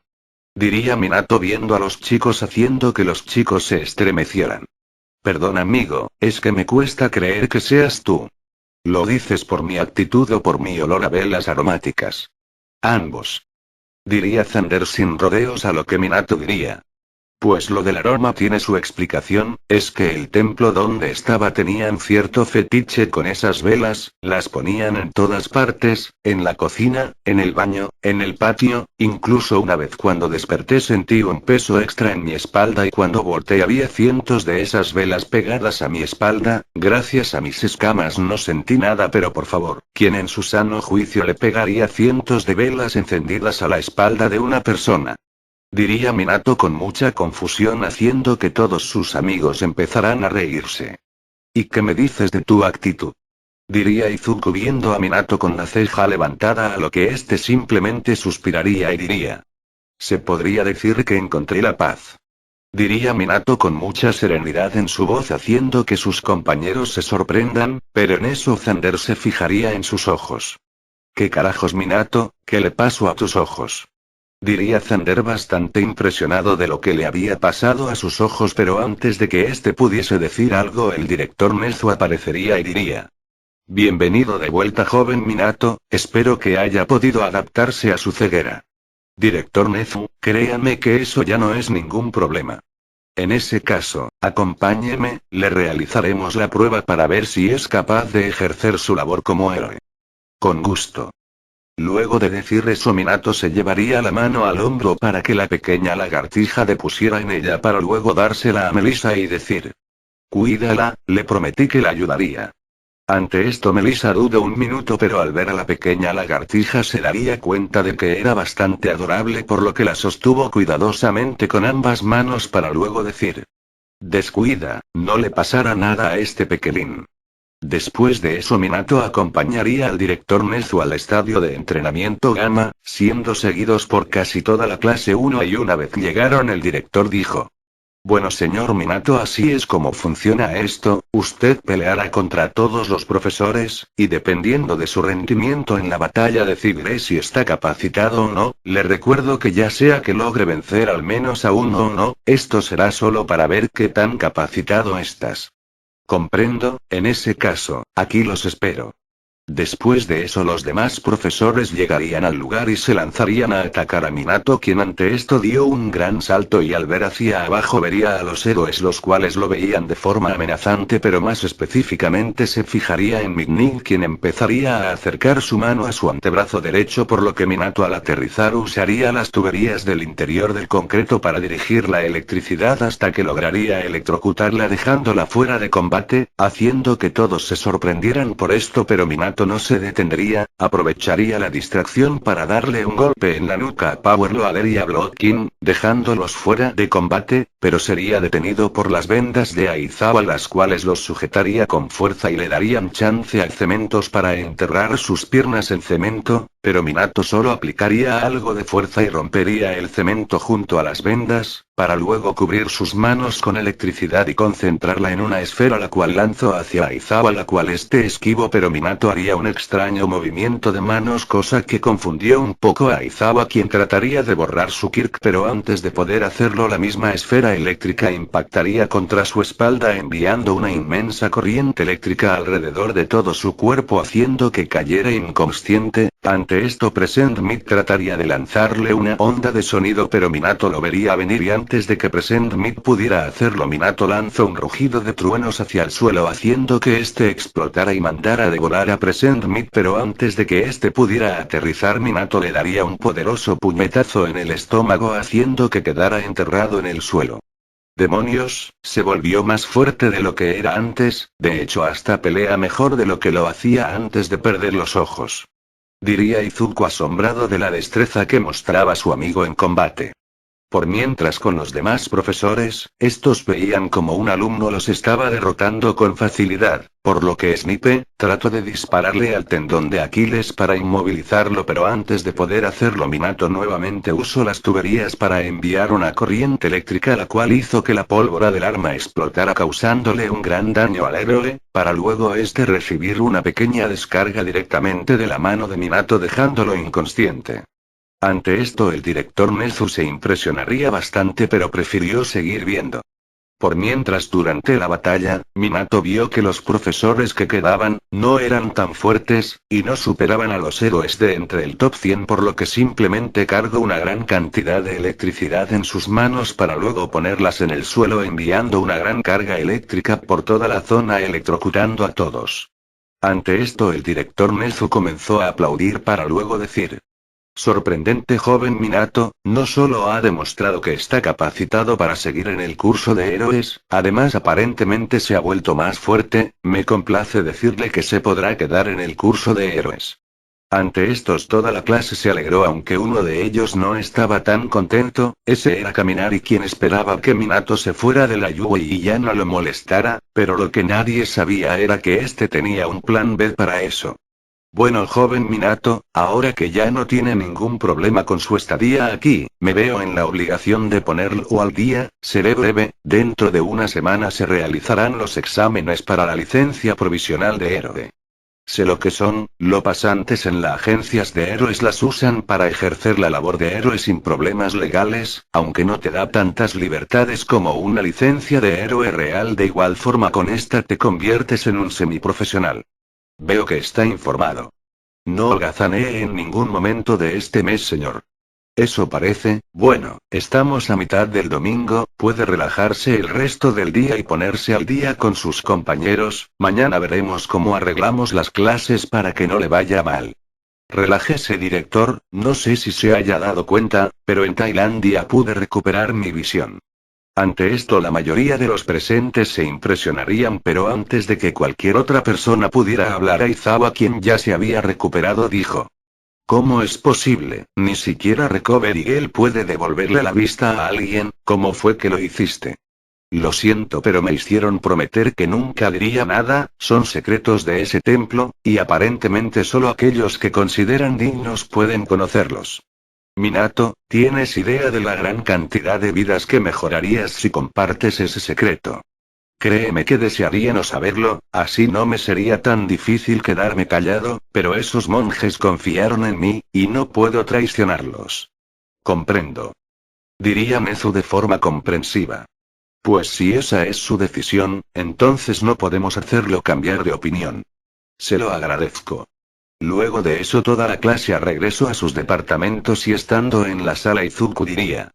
diría Minato viendo a los chicos, haciendo que los chicos se estremecieran. Perdón amigo, es que me cuesta creer que seas tú. ¿Lo dices por mi actitud o por mi olor a velas aromáticas? Ambos, diría Thunder sin rodeos, a lo que Minato diría: pues lo del aroma tiene su explicación, es que el templo donde estaba tenían cierto fetiche con esas velas, las ponían en todas partes, en la cocina, en el baño, en el patio, incluso una vez cuando desperté sentí un peso extra en mi espalda y cuando volteé había cientos de esas velas pegadas a mi espalda. Gracias a mis escamas no sentí nada, pero por favor, ¿quién en su sano juicio le pegaría cientos de velas encendidas a la espalda de una persona?, diría Minato con mucha confusión, haciendo que todos sus amigos empezaran a reírse. ¿Y qué me dices de tu actitud?, diría Izuku viendo a Minato con la ceja levantada, a lo que este simplemente suspiraría y diría: se podría decir que encontré la paz, diría Minato con mucha serenidad en su voz, haciendo que sus compañeros se sorprendan, pero en eso Thunder se fijaría en sus ojos. ¿Qué carajos, Minato? ¿Qué le pasó a tus ojos?, diría Thunder bastante impresionado de lo que le había pasado a sus ojos, pero antes de que éste pudiese decir algo, el director Nezu aparecería y diría: bienvenido de vuelta, joven Minato, espero que haya podido adaptarse a su ceguera. Director Nezu, créame que eso ya no es ningún problema. En ese caso, acompáñeme, le realizaremos la prueba para ver si es capaz de ejercer su labor como héroe. Con gusto. Luego de decir eso, Minato se llevaría la mano al hombro para que la pequeña lagartija depusiera en ella, para luego dársela a Melissa y decir: cuídala, le prometí que la ayudaría. Ante esto Melissa dudó un minuto, pero al ver a la pequeña lagartija se daría cuenta de que era bastante adorable, por lo que la sostuvo cuidadosamente con ambas manos para luego decir: descuida, no le pasará nada a este pequeñín. Después de eso, Minato acompañaría al director Nezu al estadio de entrenamiento Gamma, siendo seguidos por casi toda la clase 1, y una vez llegaron el director dijo: bueno señor Minato, así es como funciona esto, usted peleará contra todos los profesores, y dependiendo de su rendimiento en la batalla decidiré si está capacitado o no. Le recuerdo que ya sea que logre vencer al menos a uno o no, esto será solo para ver qué tan capacitado estás. Comprendo, en ese caso, aquí los espero. Después de eso los demás profesores llegarían al lugar y se lanzarían a atacar a Minato, quien ante esto dio un gran salto y al ver hacia abajo vería a los héroes, los cuales lo veían de forma amenazante, pero más específicamente se fijaría en Mignig, quien empezaría a acercar su mano a su antebrazo derecho, por lo que Minato al aterrizar usaría las tuberías del interior del concreto para dirigir la electricidad hasta que lograría electrocutarla dejándola fuera de combate, haciendo que todos se sorprendieran por esto, pero Minato Minato no se detendría, aprovecharía la distracción para darle un golpe en la nuca a Power Loader y a Blocking, dejándolos fuera de combate, pero sería detenido por las vendas de Aizawa, las cuales los sujetaría con fuerza y le darían chance a Cementos para enterrar sus piernas en cemento, pero Minato solo aplicaría algo de fuerza y rompería el cemento junto a las vendas, para luego cubrir sus manos con electricidad y concentrarla en una esfera la cual lanzó hacia Aizawa, la cual esquivo, pero Minato haría un extraño movimiento de manos, cosa que confundió un poco a Aizawa, quien trataría de borrar su Kirk, pero antes de poder hacerlo la misma esfera eléctrica impactaría contra su espalda enviando una inmensa corriente eléctrica alrededor de todo su cuerpo haciendo que cayera inconsciente. Ante esto Present Mid trataría de lanzarle una onda de sonido, pero Minato lo vería venir y antes de que Present Mid pudiera hacerlo Minato lanzó un rugido de truenos hacia el suelo haciendo que este explotara y mandara a devorar a Present Mid, pero antes de que este pudiera aterrizar Minato le daría un poderoso puñetazo en el estómago haciendo que quedara enterrado en el suelo. ¡Demonios! Se volvió más fuerte de lo que era antes, de hecho hasta pelea mejor de lo que lo hacía antes de perder los ojos. Diría Izuku asombrado de la destreza que mostraba su amigo en combate. Por mientras con los demás profesores, estos veían como un alumno los estaba derrotando con facilidad, por lo que Snipe trató de dispararle al tendón de Aquiles para inmovilizarlo, pero antes de poder hacerlo Minato nuevamente usó las tuberías para enviar una corriente eléctrica la cual hizo que la pólvora del arma explotara causándole un gran daño al héroe, para luego recibir una pequeña descarga directamente de la mano de Minato dejándolo inconsciente. Ante esto el director Nezu se impresionaría bastante, pero prefirió seguir viendo. Por mientras durante la batalla, Minato vio que los profesores que quedaban, no eran tan fuertes, y no superaban a los héroes de entre el top 100, por lo que simplemente cargó una gran cantidad de electricidad en sus manos para luego ponerlas en el suelo enviando una gran carga eléctrica por toda la zona electrocutando a todos. Ante esto el director Nezu comenzó a aplaudir para luego decir: sorprendente joven Minato, no solo ha demostrado que está capacitado para seguir en el curso de héroes, además aparentemente se ha vuelto más fuerte, me complace decirle que se podrá quedar en el curso de héroes. Ante estos toda la clase se alegró, aunque uno de ellos no estaba tan contento, ese era Kaminari, quien esperaba que Minato se fuera de la Yui y ya no lo molestara, pero lo que nadie sabía era que este tenía un plan B para eso. Bueno joven Minato, ahora que ya no tiene ningún problema con su estadía aquí, me veo en la obligación de ponerlo al día, seré breve, dentro de una semana se realizarán los exámenes para la licencia provisional de héroe. Sé lo que son, los pasantes en las agencias de héroes las usan para ejercer la labor de héroe sin problemas legales, aunque no te da tantas libertades como una licencia de héroe real. De igual forma con esta te conviertes en un semiprofesional. Veo que está informado. No holgazanee en ningún momento de este mes, señor. Eso parece, bueno, estamos a mitad del domingo, puede relajarse el resto del día y ponerse al día con sus compañeros, mañana veremos cómo arreglamos las clases para que no le vaya mal. Relájese director, no sé si se haya dado cuenta, pero en Tailandia pude recuperar mi visión. Ante esto la mayoría de los presentes se impresionarían, pero antes de que cualquier otra persona pudiera hablar, Aizawa, quien ya se había recuperado, dijo: ¿cómo es posible? Ni siquiera Recover Eagle puede devolverle la vista a alguien, ¿cómo fue que lo hiciste? Lo siento, pero me hicieron prometer que nunca diría nada, son secretos de ese templo, y aparentemente solo aquellos que consideran dignos pueden conocerlos. Minato, ¿tienes idea de la gran cantidad de vidas que mejorarías si compartes ese secreto? Créeme que desearía no saberlo, así no me sería tan difícil quedarme callado, pero esos monjes confiaron en mí, y no puedo traicionarlos. Comprendo. Diría Nezu de forma comprensiva. Pues si esa es su decisión, entonces no podemos hacerlo cambiar de opinión. Se lo agradezco. Luego de eso toda la clase regresó a sus departamentos y estando en la sala Izuku diría: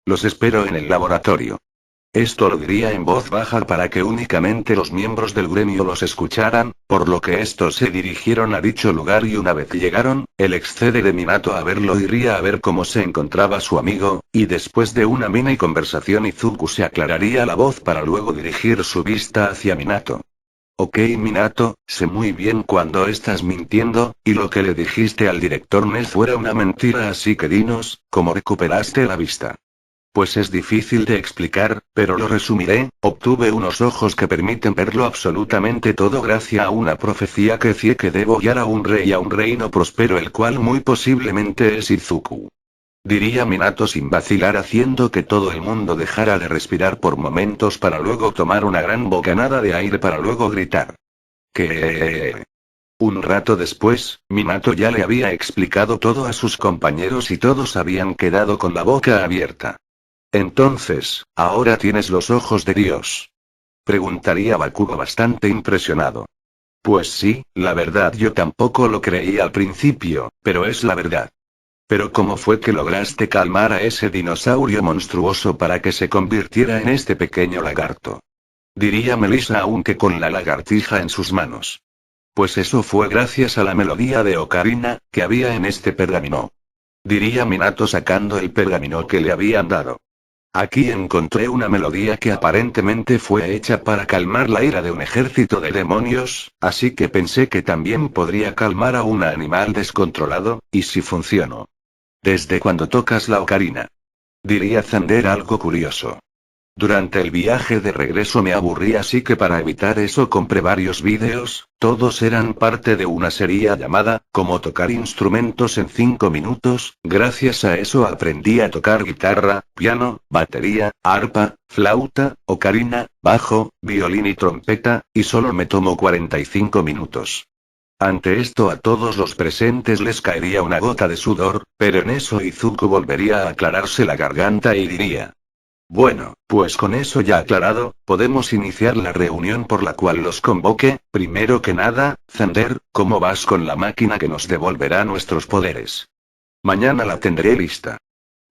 los espero en el laboratorio. Esto lo diría en voz baja para que únicamente los miembros del gremio los escucharan, por lo que estos se dirigieron a dicho lugar y una vez llegaron, el excede de Minato a verlo iría a ver cómo se encontraba su amigo, y después de una mini conversación Izuku se aclararía la voz para luego dirigir su vista hacia Minato. Ok Minato, sé muy bien cuando estás mintiendo, y lo que le dijiste al director Ness fuera una mentira, así que dinos, ¿cómo recuperaste la vista? Pues es difícil de explicar, pero lo resumiré: obtuve unos ojos que permiten verlo absolutamente todo gracias a una profecía que decía que debo guiar a un rey a un reino próspero, el cual muy posiblemente es Izuku. Diría Minato sin vacilar, haciendo que todo el mundo dejara de respirar por momentos para luego tomar una gran bocanada de aire para luego gritar. ¿Qué? Un rato después, Minato ya le había explicado todo a sus compañeros y todos habían quedado con la boca abierta. Entonces, ¿ahora tienes los ojos de Dios? Preguntaría Bakugo bastante impresionado. Pues sí, la verdad yo tampoco lo creí al principio, pero es la verdad. Pero ¿cómo fue que lograste calmar a ese dinosaurio monstruoso para que se convirtiera en este pequeño lagarto? Diría Melissa, aunque con la lagartija en sus manos. Pues eso fue gracias a la melodía de ocarina que había en este pergamino. Diría Minato sacando el pergamino que le habían dado. Aquí encontré una melodía que aparentemente fue hecha para calmar la ira de un ejército de demonios, así que pensé que también podría calmar a un animal descontrolado, y si funcionó. ¿Desde cuando tocas la ocarina? Diría Xander algo curioso. Durante el viaje de regreso me aburrí, así que para evitar eso compré varios vídeos, todos eran parte de una serie llamada Cómo tocar instrumentos en 5 minutos, gracias a eso aprendí a tocar guitarra, piano, batería, arpa, flauta, ocarina, bajo, violín y trompeta, y solo me tomó 45 minutos. Ante esto a todos los presentes les caería una gota de sudor, pero en eso Izuku volvería a aclararse la garganta y diría: bueno, pues con eso ya aclarado, podemos iniciar la reunión por la cual los convoque. Primero que nada, Xander, ¿cómo vas con la máquina que nos devolverá nuestros poderes? Mañana la tendré lista.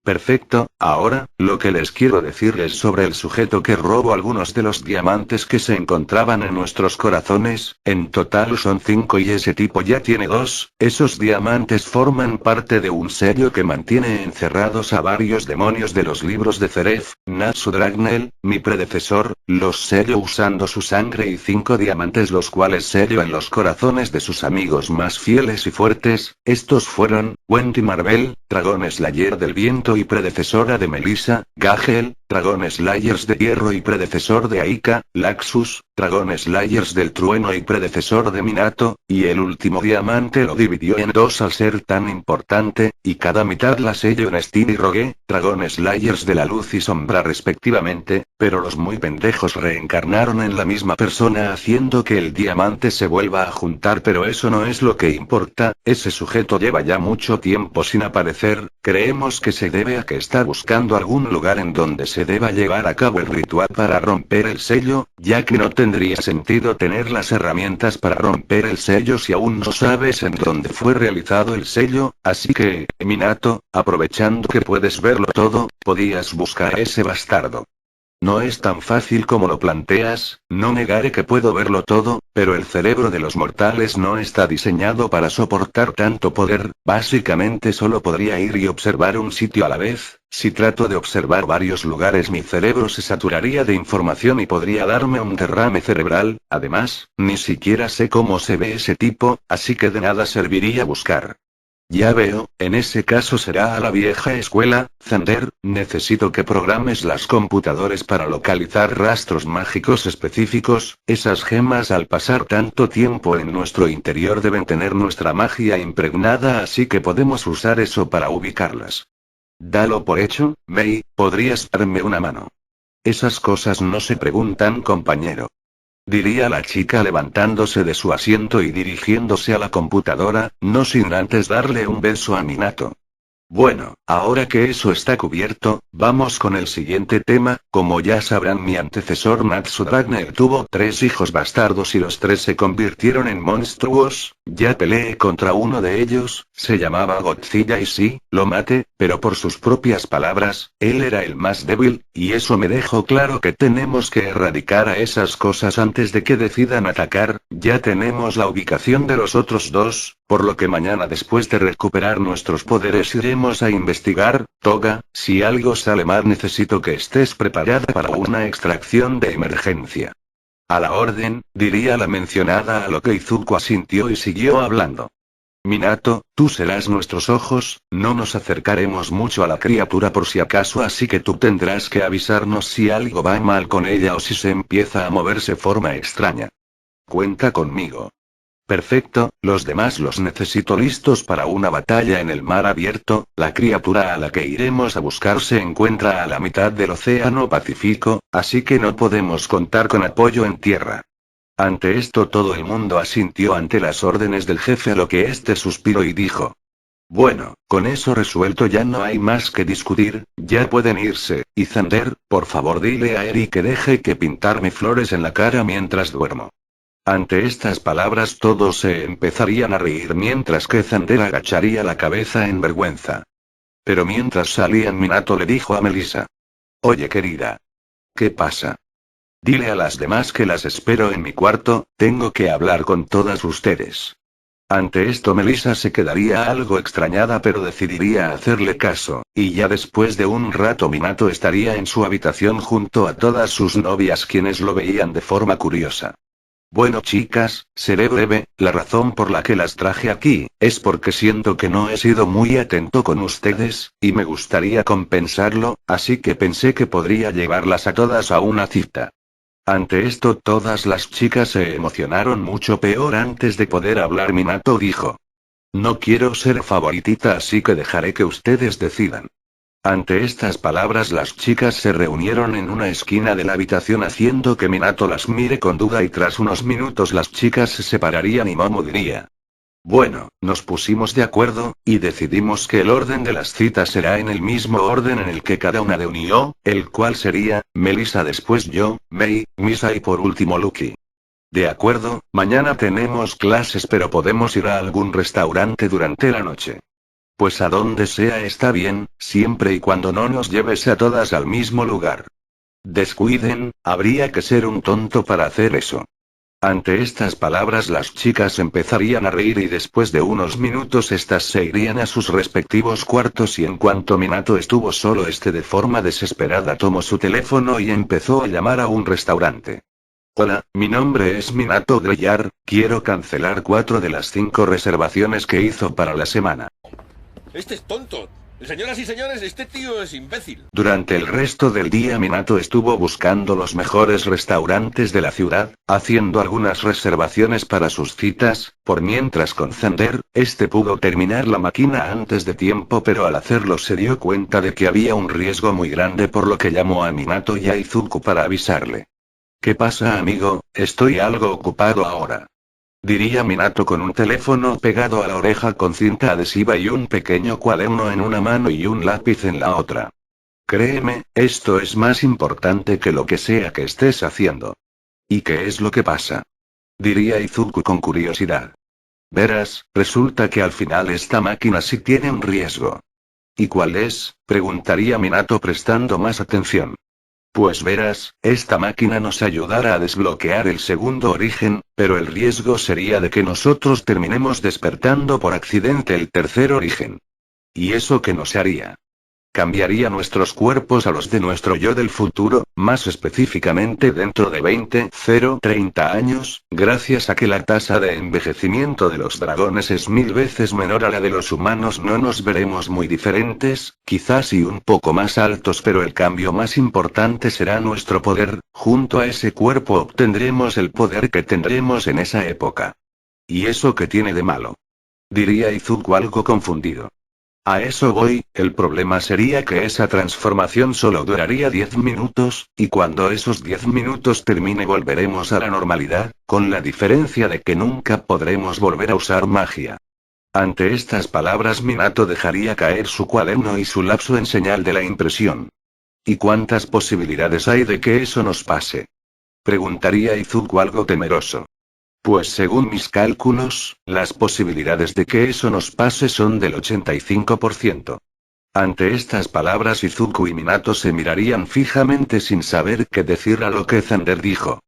Perfecto. Ahora, lo que les quiero decir es sobre el sujeto que robó algunos de los diamantes que se encontraban en nuestros corazones. En total son 5 y ese tipo ya tiene 2. Esos diamantes forman parte de un sello que mantiene encerrados a varios demonios de los libros de Zeref. Natsu Dragnel, mi predecesor, los selló usando su sangre y 5 diamantes, los cuales selló en los corazones de sus amigos más fieles y fuertes. Estos fueron Wendy Marvel, Dragón Slayer del viento y predecesora de Melissa; Gagel, Dragón Slayers de hierro y predecesor de Aika; Laxus, Dragón Slayers del trueno y predecesor de Minato; y el último diamante lo dividió en 2 al ser tan importante, y cada mitad la selló en Steam y Rogue, Dragón Slayers de la luz y sombra respectivamente, pero los muy pendejos reencarnaron en la misma persona haciendo que el diamante se vuelva a juntar, pero eso no es lo que importa. Ese sujeto lleva ya mucho tiempo sin aparecer. Creemos que se debe a que está buscando algún lugar en donde se deba llevar a cabo el ritual para romper el sello, ya que no tendría sentido tener las herramientas para romper el sello si aún no sabes en dónde fue realizado el sello, así que, Minato, aprovechando que puedes verlo todo, podías buscar a ese bastardo. No es tan fácil como lo planteas, no negaré que puedo verlo todo, pero el cerebro de los mortales no está diseñado para soportar tanto poder. Básicamente solo podría ir y observar un sitio a la vez. Si trato de observar varios lugares mi cerebro se saturaría de información y podría darme un derrame cerebral. Además, ni siquiera sé cómo se ve ese tipo, así que de nada serviría buscar. Ya veo, en ese caso será a la vieja escuela. Xander, necesito que programes las computadoras para localizar rastros mágicos específicos. Esas gemas al pasar tanto tiempo en nuestro interior deben tener nuestra magia impregnada, así que podemos usar eso para ubicarlas. Dalo por hecho, Mei, ¿podrías darme una mano? Esas cosas no se preguntan, compañero. Diría la chica levantándose de su asiento y dirigiéndose a la computadora, no sin antes darle un beso a Minato. Bueno, ahora que eso está cubierto, vamos con el siguiente tema. Como ya sabrán, mi antecesor Natsu Dragnel tuvo 3 hijos bastardos y los 3 se convirtieron en monstruos. Ya peleé contra uno de ellos, se llamaba Godzilla y sí, lo maté, pero por sus propias palabras, él era el más débil, y eso me dejó claro que tenemos que erradicar a esas cosas antes de que decidan atacar. Ya tenemos la ubicación de los otros 2, por lo que mañana después de recuperar nuestros poderes iremos a investigar. Toga, si algo sale mal necesito que estés preparada para una extracción de emergencia. A la orden, diría la mencionada, a lo que Izuku asintió y siguió hablando. Minato, tú serás nuestros ojos, no nos acercaremos mucho a la criatura por si acaso, así que tú tendrás que avisarnos si algo va mal con ella o si se empieza a moverse forma extraña. Cuenta conmigo. Perfecto, los demás los necesito listos para una batalla en el mar abierto. La criatura a la que iremos a buscar se encuentra a la mitad del Océano Pacífico, así que no podemos contar con apoyo en tierra. Ante esto todo el mundo asintió ante las órdenes del jefe, a lo que este suspiró y dijo: bueno, con eso resuelto ya no hay más que discutir, ya pueden irse. Y Xander, por favor dile a Eri que deje que pintarme flores en la cara mientras duermo. Ante estas palabras todos se empezarían a reír mientras que Xander agacharía la cabeza en vergüenza. Pero mientras salían, Minato le dijo a Melissa: oye querida. ¿Qué pasa? Dile a las demás que las espero en mi cuarto, tengo que hablar con todas ustedes. Ante esto Melissa se quedaría algo extrañada, pero decidiría hacerle caso, y ya después de un rato Minato estaría en su habitación junto a todas sus novias, quienes lo veían de forma curiosa. Bueno chicas, seré breve, la razón por la que las traje aquí, es porque siento que no he sido muy atento con ustedes, y me gustaría compensarlo, así que pensé que podría llevarlas a todas a una cita. Ante esto todas las chicas se emocionaron mucho. Peor, antes de poder hablar Minato dijo: no quiero ser favoritita, así que dejaré que ustedes decidan. Ante estas palabras las chicas se reunieron en una esquina de la habitación haciendo que Minato las mire con duda, y tras unos minutos las chicas se separarían y Momo diría: bueno, nos pusimos de acuerdo, y decidimos que el orden de las citas será en el mismo orden en el que cada una de unió, el cual sería, Melissa, después yo, Mei, Misa y por último Lucky. De acuerdo, mañana tenemos clases pero podemos ir a algún restaurante durante la noche. Pues a donde sea está bien, siempre y cuando no nos lleves a todas al mismo lugar. Descuiden, habría que ser un tonto para hacer eso. Ante estas palabras las chicas empezarían a reír y después de unos minutos estas se irían a sus respectivos cuartos, y en cuanto Minato estuvo solo, de forma desesperada tomó su teléfono y empezó a llamar a un restaurante. Hola, mi nombre es Minato Greyar, quiero cancelar 4 de las 5 reservaciones que hizo para la semana. Este es tonto. Señoras y señores, este tío es imbécil. Durante el resto del día Minato estuvo buscando los mejores restaurantes de la ciudad, haciendo algunas reservaciones para sus citas, por mientras con Xander, pudo terminar la máquina antes de tiempo, pero al hacerlo se dio cuenta de que había un riesgo muy grande, por lo que llamó a Minato y a Izuku para avisarle. ¿Qué pasa amigo? Estoy algo ocupado ahora. Diría Minato con un teléfono pegado a la oreja con cinta adhesiva y un pequeño cuaderno en una mano y un lápiz en la otra. Créeme, esto es más importante que lo que sea que estés haciendo. ¿Y qué es lo que pasa? Diría Izuku con curiosidad. Verás, resulta que al final esta máquina sí tiene un riesgo. ¿Y cuál es? Preguntaría Minato prestando más atención. Pues verás, esta máquina nos ayudará a desbloquear el segundo origen, pero el riesgo sería de que nosotros terminemos despertando por accidente el tercer origen. ¿Y eso qué nos haría? Cambiaría nuestros cuerpos a los de nuestro yo del futuro, más específicamente dentro de 30 años, gracias a que la tasa de envejecimiento de los dragones es 1000 veces menor a la de los humanos. No nos veremos muy diferentes, quizás y un poco más altos, pero el cambio más importante será nuestro poder. Junto a ese cuerpo obtendremos el poder que tendremos en esa época. ¿Y eso qué tiene de malo? Diría Izuku algo confundido. A eso voy, el problema sería que esa transformación solo duraría 10 minutos, y cuando esos 10 minutos termine volveremos a la normalidad, con la diferencia de que nunca podremos volver a usar magia. Ante estas palabras Minato dejaría caer su cuaderno y su lapso en señal de la impresión. ¿Y cuántas posibilidades hay de que eso nos pase? Preguntaría Izuku algo temeroso. Pues según mis cálculos, las posibilidades de que eso nos pase son del 85%. Ante estas palabras Izuku y Minato se mirarían fijamente sin saber qué decir, a lo que Xander dijo.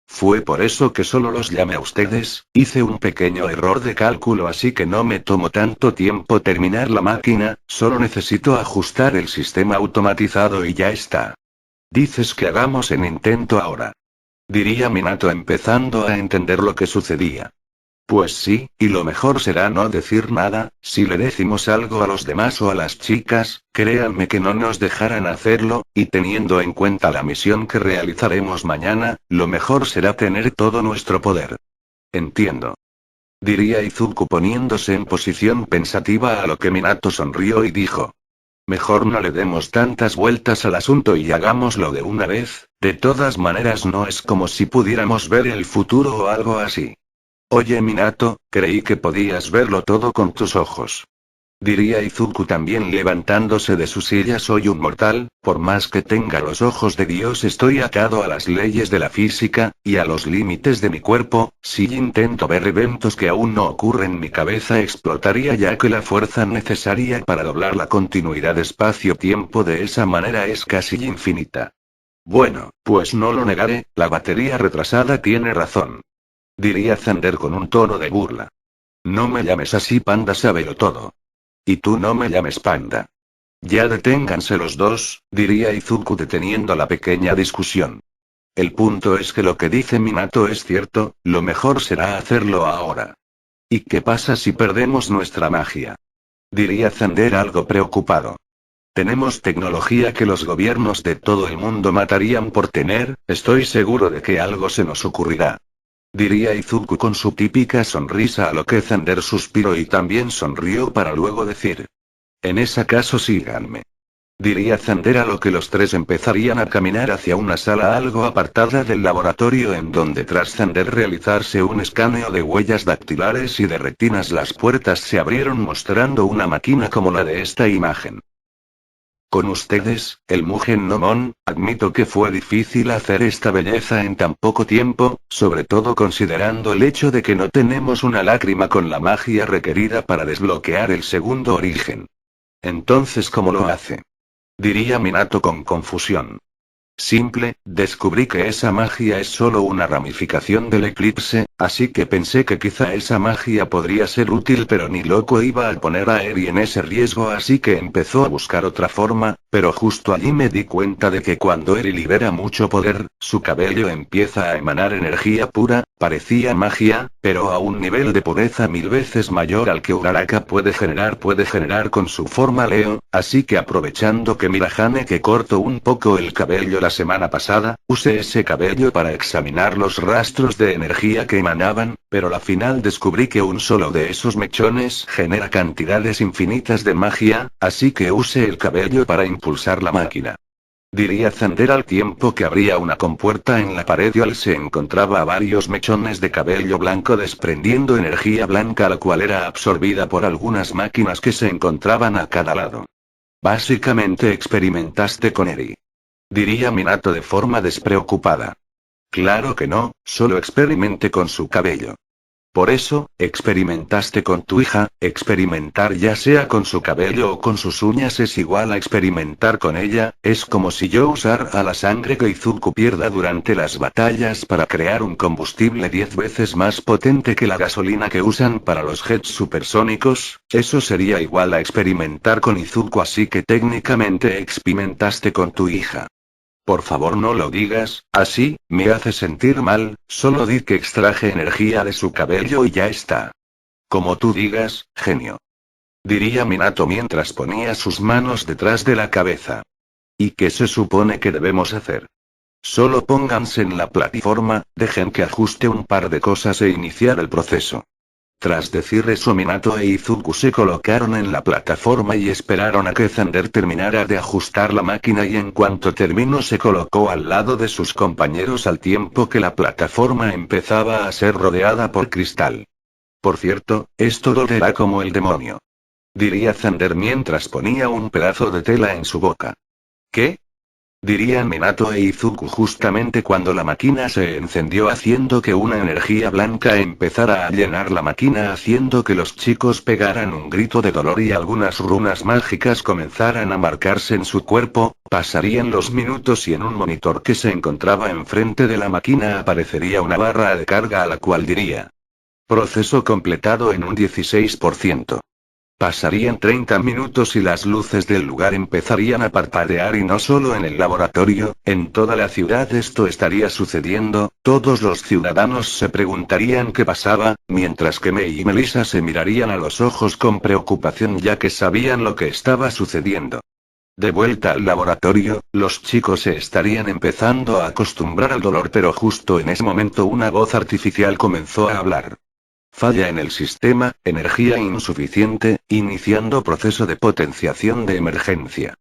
Fue por eso que solo los llamé a ustedes, hice un pequeño error de cálculo, así que no me tomó tanto tiempo terminar la máquina, solo necesito ajustar el sistema automatizado y ya está. ¿Dices que hagamos el intento ahora? Diría Minato empezando a entender lo que sucedía. Pues sí, y lo mejor será no decir nada. Si le decimos algo a los demás o a las chicas, créanme que no nos dejarán hacerlo, y teniendo en cuenta la misión que realizaremos mañana, lo mejor será tener todo nuestro poder. Entiendo. Diría Izuku poniéndose en posición pensativa, a lo que Minato sonrió y dijo. Mejor no le demos tantas vueltas al asunto y hagámoslo de una vez. De todas maneras no es como si pudiéramos ver el futuro o algo así. Oye Minato, creí que podías verlo todo con tus ojos. Diría Izuku también levantándose de su silla. Soy un mortal, por más que tenga los ojos de Dios estoy atado a las leyes de la física, y a los límites de mi cuerpo. Si intento ver eventos que aún no ocurren mi cabeza explotaría, ya que la fuerza necesaria para doblar la continuidad espacio-tiempo de esa manera es casi infinita. Bueno, pues no lo negaré, la batería retrasada tiene razón. Diría Xander con un tono de burla. No me llames así, panda, sábelo todo. Y tú no me llames panda. Ya deténganse los dos, diría Izuku deteniendo la pequeña discusión. El punto es que lo que dice Minato es cierto, lo mejor será hacerlo ahora. ¿Y qué pasa si perdemos nuestra magia? Diría Xander algo preocupado. Tenemos tecnología que los gobiernos de todo el mundo matarían por tener, estoy seguro de que algo se nos ocurrirá. Diría Izuku con su típica sonrisa, a lo que Xander suspiró y también sonrió para luego decir. En ese caso síganme. Diría Xander, a lo que los tres empezarían a caminar hacia una sala algo apartada del laboratorio, en donde tras Xander realizarse un escaneo de huellas dactilares y de retinas, las puertas se abrieron mostrando una máquina como la de esta imagen. Con ustedes, el Mugen no Mon. Admito que fue difícil hacer esta belleza en tan poco tiempo, sobre todo considerando el hecho de que no tenemos una lágrima con la magia requerida para desbloquear el segundo origen. Entonces, ¿cómo lo hace? Diría Minato con confusión. Simple, descubrí que esa magia es solo una ramificación del eclipse, así que pensé que quizá esa magia podría ser útil, pero ni loco iba a poner a Eri en ese riesgo, así que empezó a buscar otra forma, pero justo allí me di cuenta de que cuando Eri libera mucho poder, su cabello empieza a emanar energía pura, parecía magia, pero a un nivel de pureza 1000 veces mayor al que Uraraka puede generar con su forma Leo, así que aprovechando que Mirahane que cortó un poco el cabello la semana pasada, usé ese cabello para examinar los rastros de energía que emanaban, pero al final descubrí que un solo de esos mechones genera cantidades infinitas de magia, así que usé el cabello para impulsar la máquina. Diría Xander al tiempo que abría una compuerta en la pared y al se encontraba a varios mechones de cabello blanco desprendiendo energía blanca, la cual era absorbida por algunas máquinas que se encontraban a cada lado. Básicamente experimentaste con Eri. Diría Minato de forma despreocupada. Claro que no, solo experimenté con su cabello. Por eso, experimentaste con tu hija. Experimentar ya sea con su cabello o con sus uñas es igual a experimentar con ella. Es como si yo usara la sangre que Izuku pierda durante las batallas para crear un combustible 10 veces más potente que la gasolina que usan para los jets supersónicos. Eso sería igual a experimentar con Izuku, así que técnicamente experimentaste con tu hija. Por favor, no lo digas, así, me hace sentir mal. Solo di que extraje energía de su cabello y ya está. Como tú digas, genio. Diría Minato mientras ponía sus manos detrás de la cabeza. ¿Y qué se supone que debemos hacer? Solo pónganse en la plataforma, dejen que ajuste un par de cosas e iniciar el proceso. Tras decir eso, Minato e Izuku se colocaron en la plataforma y esperaron a que Xander terminara de ajustar la máquina, y en cuanto terminó se colocó al lado de sus compañeros al tiempo que la plataforma empezaba a ser rodeada por cristal. Por cierto, esto dolerá como el demonio. Diría Xander mientras ponía un pedazo de tela en su boca. ¿Qué? Dirían Minato e Izuku justamente cuando la máquina se encendió, haciendo que una energía blanca empezara a llenar la máquina, haciendo que los chicos pegaran un grito de dolor y algunas runas mágicas comenzaran a marcarse en su cuerpo. Pasarían los minutos y en un monitor que se encontraba enfrente de la máquina aparecería una barra de carga a la cual diría: proceso completado en un 16%. Pasarían 30 minutos y las luces del lugar empezarían a parpadear y no solo en el laboratorio, en toda la ciudad esto estaría sucediendo, todos los ciudadanos se preguntarían qué pasaba, mientras que Mei y Melissa se mirarían a los ojos con preocupación ya que sabían lo que estaba sucediendo. De vuelta al laboratorio, los chicos se estarían empezando a acostumbrar al dolor pero justo en ese momento una voz artificial comenzó a hablar. Falla en el sistema, energía insuficiente, iniciando proceso de potenciación de emergencia.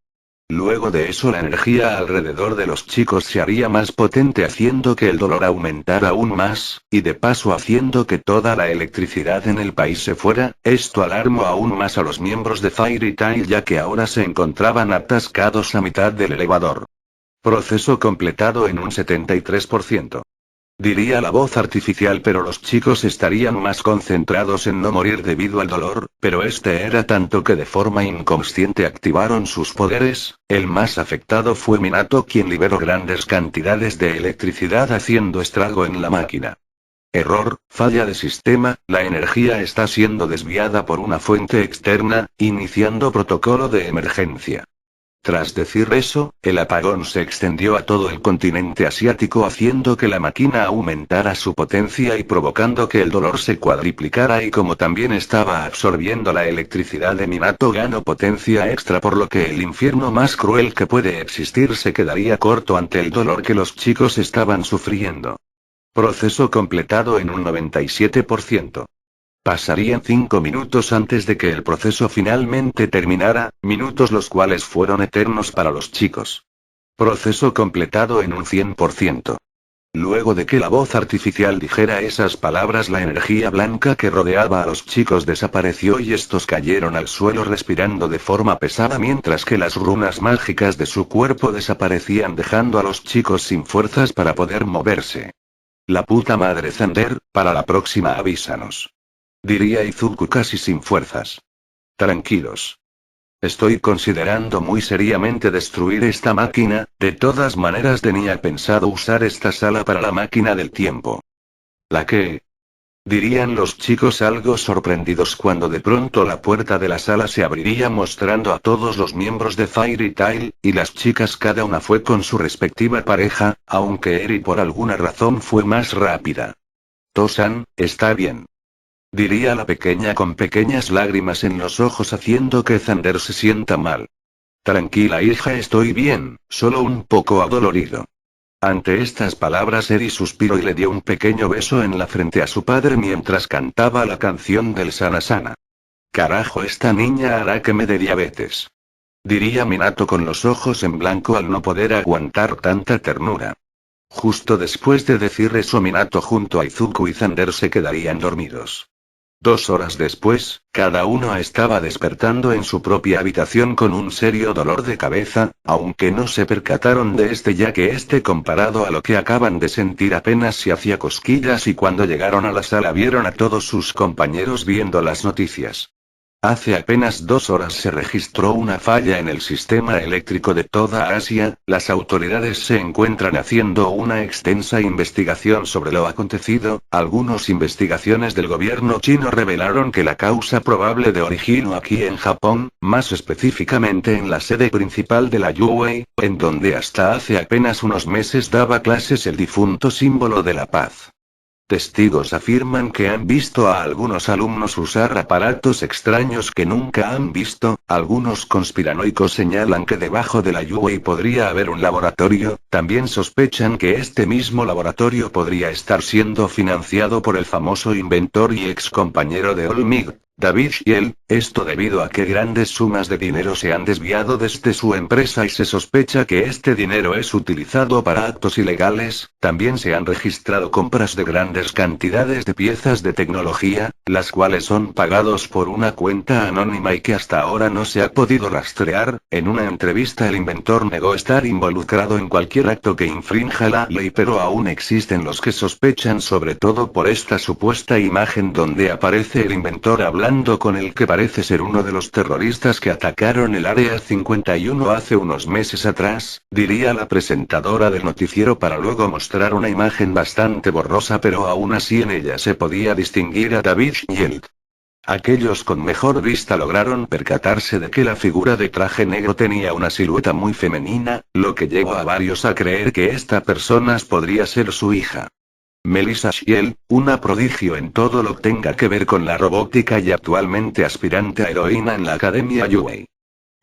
Luego de eso la energía alrededor de los chicos se haría más potente haciendo que el dolor aumentara aún más, y de paso haciendo que toda la electricidad en el país se fuera. Esto alarmó aún más a los miembros de Fairy Tail ya que ahora se encontraban atascados a mitad del elevador. Proceso completado en un 73%. Diría la voz artificial pero los chicos estarían más concentrados en no morir debido al dolor, pero este era tanto que de forma inconsciente activaron sus poderes. El más afectado fue Minato quien liberó grandes cantidades de electricidad haciendo estrago en la máquina. Error, falla de sistema, la energía está siendo desviada por una fuente externa, iniciando protocolo de emergencia. Tras decir eso, el apagón se extendió a todo el continente asiático haciendo que la máquina aumentara su potencia y provocando que el dolor se cuadriplicara y como también estaba absorbiendo la electricidad de Minato ganó potencia extra por lo que el infierno más cruel que puede existir se quedaría corto ante el dolor que los chicos estaban sufriendo. Proceso completado en un 97%. Pasarían 5 minutos antes de que el proceso finalmente terminara, minutos los cuales fueron eternos para los chicos. Proceso completado en un 100%. Luego de que la voz artificial dijera esas palabras la energía blanca que rodeaba a los chicos desapareció y estos cayeron al suelo respirando de forma pesada mientras que las runas mágicas de su cuerpo desaparecían dejando a los chicos sin fuerzas para poder moverse. La puta madre Thunder, para la próxima avísanos. Diría Izuku casi sin fuerzas. Tranquilos. Estoy considerando muy seriamente destruir esta máquina, de todas maneras tenía pensado usar esta sala para la máquina del tiempo. ¿La qué? Dirían los chicos algo sorprendidos cuando de pronto la puerta de la sala se abriría mostrando a todos los miembros de Fairy Tail, y las chicas cada una fue con su respectiva pareja, aunque Eri por alguna razón fue más rápida. Tosan, está bien. Diría la pequeña con pequeñas lágrimas en los ojos haciendo que Thunder se sienta mal. Tranquila hija, estoy bien, solo un poco adolorido. Ante estas palabras Eri suspiró y le dio un pequeño beso en la frente a su padre mientras cantaba la canción del Sana Sana. Carajo, esta niña hará que me dé diabetes. Diría Minato con los ojos en blanco al no poder aguantar tanta ternura. Justo después de decir eso Minato junto a Izuku y Thunder se quedarían dormidos. 2 horas después, cada uno estaba despertando en su propia habitación con un serio dolor de cabeza, aunque no se percataron de este ya que comparado a lo que acaban de sentir apenas se hacía cosquillas y cuando llegaron a la sala vieron a todos sus compañeros viendo las noticias. Hace apenas 2 horas se registró una falla en el sistema eléctrico de toda Asia, las autoridades se encuentran haciendo una extensa investigación sobre lo acontecido, algunas investigaciones del gobierno chino revelaron que la causa probable de originó aquí en Japón, más específicamente en la sede principal de la Yuwei, en donde hasta hace apenas unos meses daba clases el difunto símbolo de la paz. Testigos afirman que han visto a algunos alumnos usar aparatos extraños que nunca han visto, algunos conspiranoicos señalan que debajo de la Yuwei podría haber un laboratorio, también sospechan que este mismo laboratorio podría estar siendo financiado por el famoso inventor y ex compañero de Olmig, David Giel, esto debido a que grandes sumas de dinero se han desviado desde su empresa y se sospecha que este dinero es utilizado para actos ilegales, también se han registrado compras de grandes cantidades de piezas de tecnología, las cuales son pagados por una cuenta anónima y que hasta ahora no se ha podido rastrear. En una entrevista el inventor negó estar involucrado en cualquier acto que infrinja la ley pero aún existen los que sospechan sobre todo por esta supuesta imagen donde aparece el inventor hablando con el que parece ser uno de los terroristas que atacaron el Área 51 hace unos meses atrás, diría la presentadora del noticiero para luego mostrar una imagen bastante borrosa pero aún así en ella se podía distinguir a David Yeld. Aquellos con mejor vista lograron percatarse de que la figura de traje negro tenía una silueta muy femenina, lo que llevó a varios a creer que esta persona podría ser su hija. Melissa Shiel, una prodigio en todo lo que tenga que ver con la robótica y actualmente aspirante a heroína en la Academia UA.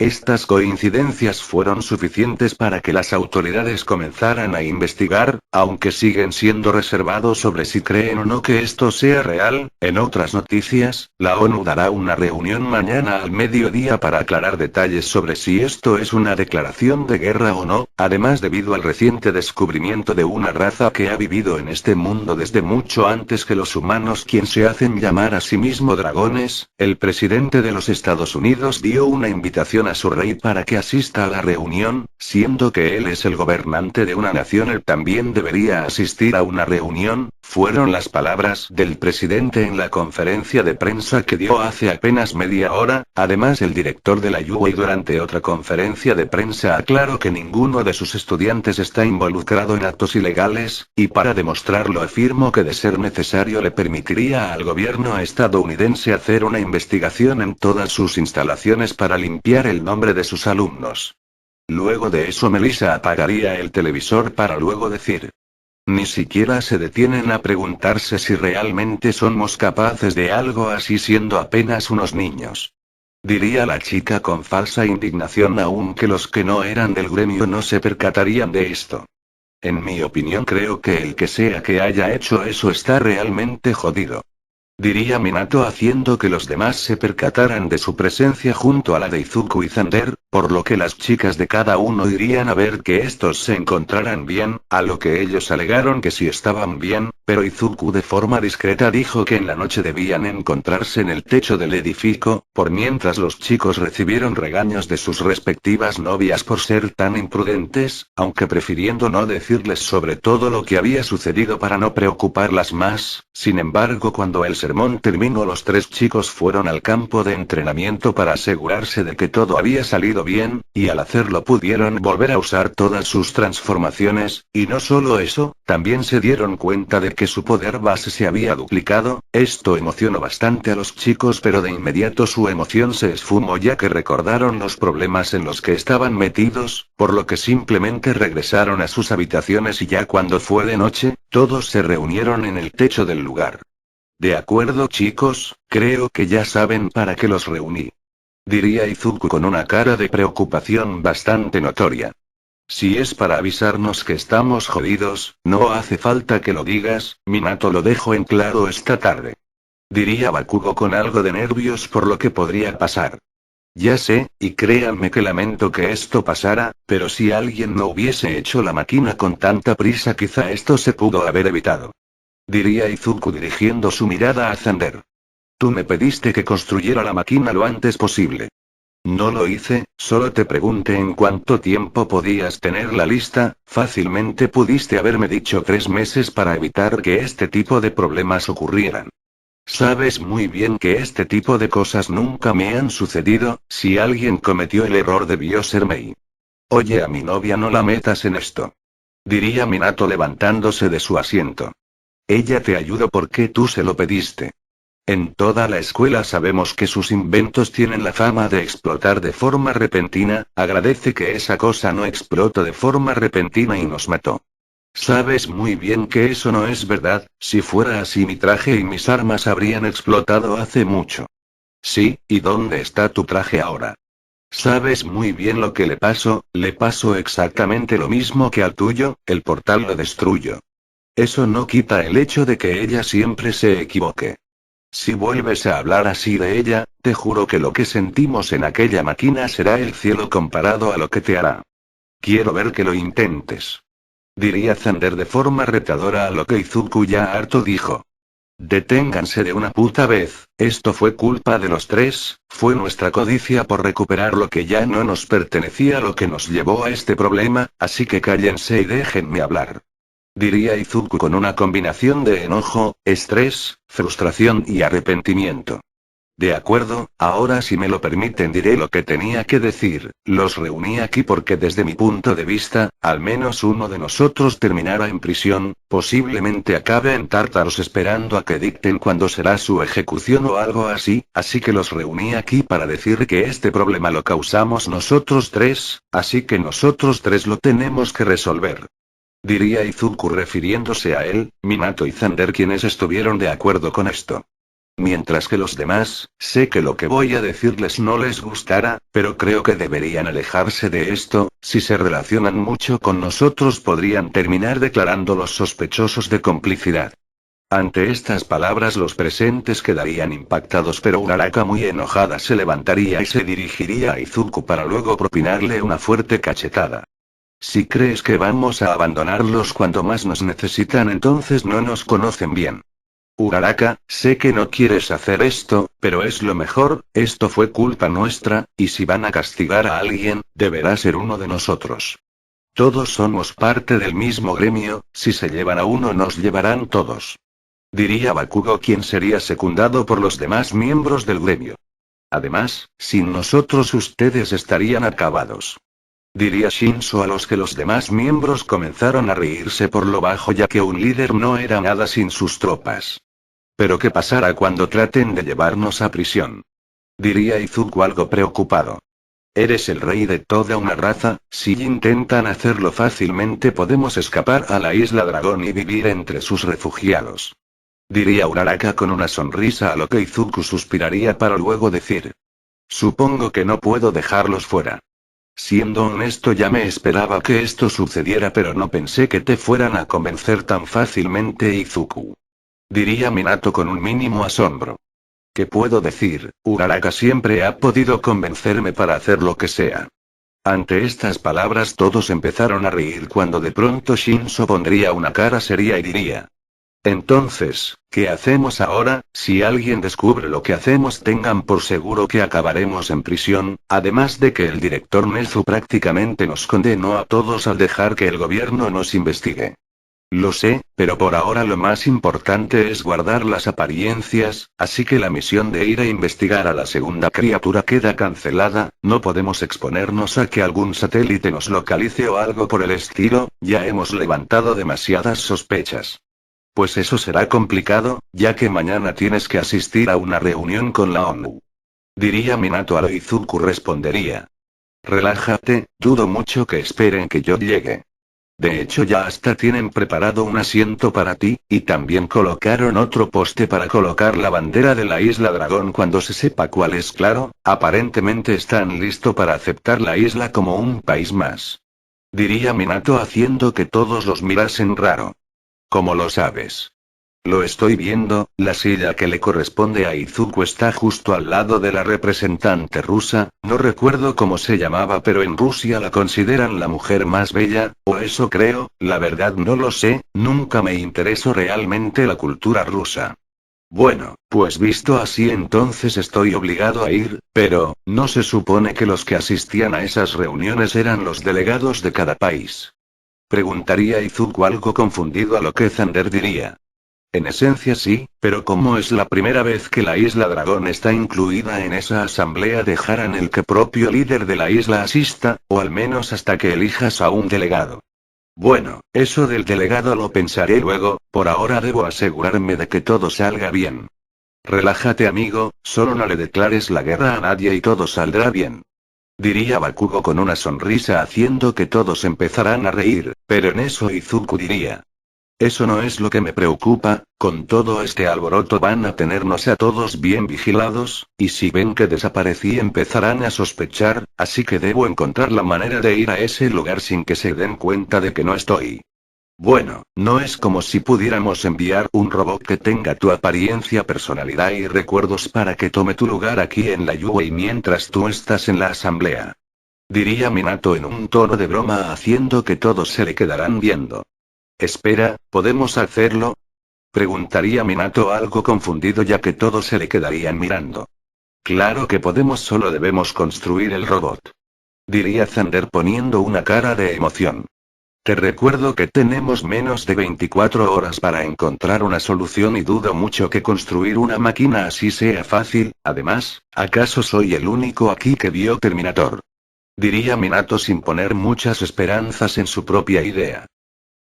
Estas coincidencias fueron suficientes para que las autoridades comenzaran a investigar, aunque siguen siendo reservados sobre si creen o no que esto sea real. En otras noticias, la ONU dará una reunión mañana al mediodía para aclarar detalles sobre si esto es una declaración de guerra o no, además debido al reciente descubrimiento de una raza que ha vivido en este mundo desde mucho antes que los humanos, quien se hacen llamar a sí mismo dragones. El presidente de los Estados Unidos dio una invitación a su rey para que asista a la reunión, siendo que él es el gobernante de una nación, él también debería asistir a una reunión, fueron las palabras del presidente en la conferencia de prensa que dio hace apenas media hora. Además, el director de la UA durante otra conferencia de prensa aclaró que ninguno de sus estudiantes está involucrado en actos ilegales, y para demostrarlo afirmó que de ser necesario le permitiría al gobierno estadounidense hacer una investigación en todas sus instalaciones para limpiar el nombre de sus alumnos. Luego de eso Melissa apagaría el televisor para luego decir: ni siquiera se detienen a preguntarse si realmente somos capaces de algo así siendo apenas unos niños. Diría la chica con falsa indignación, aunque los que no eran del gremio no se percatarían de esto. En mi opinión creo que el que sea que haya hecho eso está realmente jodido. Diría Minato haciendo que los demás se percataran de su presencia junto a la de Izuku y Xander, por lo que las chicas de cada uno irían a ver que estos se encontraran bien, a lo que ellos alegaron que sí estaban bien, pero Izuku de forma discreta dijo que en la noche debían encontrarse en el techo del edificio, por mientras los chicos recibieron regaños de sus respectivas novias por ser tan imprudentes, aunque prefiriendo no decirles sobre todo lo que había sucedido para no preocuparlas más. Sin embargo, cuando el sermón terminó, los tres chicos fueron al campo de entrenamiento para asegurarse de que todo había salido bien, y al hacerlo pudieron volver a usar todas sus transformaciones, y no solo eso, también se dieron cuenta de que su poder base se había duplicado. Esto emocionó bastante a los chicos, pero de inmediato su emoción se esfumó ya que recordaron los problemas en los que estaban metidos, por lo que simplemente regresaron a sus habitaciones y ya cuando fue de noche, todos se reunieron en el techo del lugar. De acuerdo chicos, creo que ya saben para qué los reuní. Diría Izuku con una cara de preocupación bastante notoria. Si es para avisarnos que estamos jodidos, no hace falta que lo digas, Minato, lo dejo en claro esta tarde. Diría Bakugo con algo de nervios por lo que podría pasar. Ya sé, y créanme que lamento que esto pasara, pero si alguien no hubiese hecho la máquina con tanta prisa quizá esto se pudo haber evitado. Diría Izuku dirigiendo su mirada a Xander. Tú me pediste que construyera la máquina lo antes posible. No lo hice, solo te pregunté en cuánto tiempo podías tenerla lista. Fácilmente pudiste haberme dicho 3 meses para evitar que este tipo de problemas ocurrieran. Sabes muy bien que este tipo de cosas nunca me han sucedido. Si alguien cometió el error debió ser Mei. Oye, a mi novia no la metas en esto. Diría Minato levantándose de su asiento. Ella te ayudó porque tú se lo pediste. En toda la escuela sabemos que sus inventos tienen la fama de explotar de forma repentina. Agradece que esa cosa no explotó de forma repentina y nos mató. Sabes muy bien que eso no es verdad. Si fuera así mi traje y mis armas habrían explotado hace mucho. Sí, ¿y dónde está tu traje ahora? Sabes muy bien lo que le pasó exactamente lo mismo que al tuyo, el portal lo destruyó. Eso no quita el hecho de que ella siempre se equivoque. Si vuelves a hablar así de ella, te juro que lo que sentimos en aquella máquina será el cielo comparado a lo que te hará. Quiero ver que lo intentes. Diría Xander de forma retadora, a lo que Izuku ya harto dijo. Deténganse de una puta vez, esto fue culpa de los tres, fue nuestra codicia por recuperar lo que ya no nos pertenecía lo que nos llevó a este problema, así que cállense y déjenme hablar. Diría Izuku con una combinación de enojo, estrés, frustración y arrepentimiento. De acuerdo, ahora si me lo permiten diré lo que tenía que decir. Los reuní aquí porque desde mi punto de vista, al menos uno de nosotros terminará en prisión, posiblemente acabe en Tártaros esperando a que dicten cuándo será su ejecución o algo así, así que los reuní aquí para decir que este problema lo causamos nosotros tres, así que nosotros tres lo tenemos que resolver. Diría Izuku refiriéndose a él, Minato y Xander quienes estuvieron de acuerdo con esto. Mientras que los demás, sé que lo que voy a decirles no les gustará, pero creo que deberían alejarse de esto, si se relacionan mucho con nosotros podrían terminar declarándolos sospechosos de complicidad. Ante estas palabras los presentes quedarían impactados pero Uraraka muy enojada se levantaría y se dirigiría a Izuku para luego propinarle una fuerte cachetada. Si crees que vamos a abandonarlos cuando más nos necesitan entonces no nos conocen bien. Uraraka, sé que no quieres hacer esto, pero es lo mejor, esto fue culpa nuestra, y si van a castigar a alguien, deberá ser uno de nosotros. Todos somos parte del mismo gremio, si se llevan a uno nos llevarán todos. Diría Bakugo quien sería secundado por los demás miembros del gremio. Además, sin nosotros ustedes estarían acabados. Diría Shinzo a los que los demás miembros comenzaron a reírse por lo bajo ya que un líder no era nada sin sus tropas. ¿Pero qué pasará cuando traten de llevarnos a prisión? Diría Izuku algo preocupado. Eres el rey de toda una raza, si intentan hacerlo fácilmente podemos escapar a la isla Dragón y vivir entre sus refugiados. Diría Uraraka con una sonrisa a lo que Izuku suspiraría para luego decir. Supongo que no puedo dejarlos fuera. Siendo honesto ya me esperaba que esto sucediera pero no pensé que te fueran a convencer tan fácilmente Izuku. Diría Minato con un mínimo asombro. ¿Qué puedo decir? Uraraka siempre ha podido convencerme para hacer lo que sea. Ante estas palabras todos empezaron a reír cuando de pronto Shinzo pondría una cara seria y diría. Entonces, ¿qué hacemos ahora? Si alguien descubre lo que hacemos tengan por seguro que acabaremos en prisión, además de que el director Nezu prácticamente nos condenó a todos al dejar que el gobierno nos investigue. Lo sé, pero por ahora lo más importante es guardar las apariencias, así que la misión de ir a investigar a la segunda criatura queda cancelada, no podemos exponernos a que algún satélite nos localice o algo por el estilo, ya hemos levantado demasiadas sospechas. Pues eso será complicado, ya que mañana tienes que asistir a una reunión con la ONU. Diría Minato a lo Izuku respondería. Relájate, dudo mucho que esperen que yo llegue. De hecho ya hasta tienen preparado un asiento para ti, y también colocaron otro poste para colocar la bandera de la isla Dragón cuando se sepa cuál es claro, aparentemente están listos para aceptar la isla como un país más. Diría Minato haciendo que todos los mirasen raro. ¿Cómo lo sabes? Lo estoy viendo, la silla que le corresponde a Izuku está justo al lado de la representante rusa, no recuerdo cómo se llamaba pero en Rusia la consideran la mujer más bella, o eso creo, la verdad no lo sé, nunca me interesó realmente la cultura rusa. Bueno, pues visto así entonces estoy obligado a ir, pero, ¿no se supone que los que asistían a esas reuniones eran los delegados de cada país? Preguntaría Izuku algo confundido a lo que Xander diría. En esencia sí, pero como es la primera vez que la isla Dragón está incluida en esa asamblea dejarán el que propio líder de la isla asista, o al menos hasta que elijas a un delegado. Bueno, eso del delegado lo pensaré luego, por ahora debo asegurarme de que todo salga bien. Relájate amigo, solo no le declares la guerra a nadie y todo saldrá bien. Diría Bakugo con una sonrisa haciendo que todos empezarán a reír, pero en eso Izuku diría. Eso no es lo que me preocupa, con todo este alboroto van a tenernos a todos bien vigilados, y si ven que desaparecí empezarán a sospechar, así que debo encontrar la manera de ir a ese lugar sin que se den cuenta de que no estoy. Bueno, no es como si pudiéramos enviar un robot que tenga tu apariencia, personalidad y recuerdos para que tome tu lugar aquí en la Yuei mientras tú estás en la asamblea. Diría Minato en un tono de broma haciendo que todos se le quedarán viendo. Espera, ¿podemos hacerlo? Preguntaría Minato algo confundido ya que todos se le quedarían mirando. Claro que podemos, solo debemos construir el robot. Diría Xander poniendo una cara de emoción. Te recuerdo que tenemos menos de 24 horas para encontrar una solución y dudo mucho que construir una máquina así sea fácil. Además, ¿acaso soy el único aquí que vio Terminator? Diría Minato sin poner muchas esperanzas en su propia idea.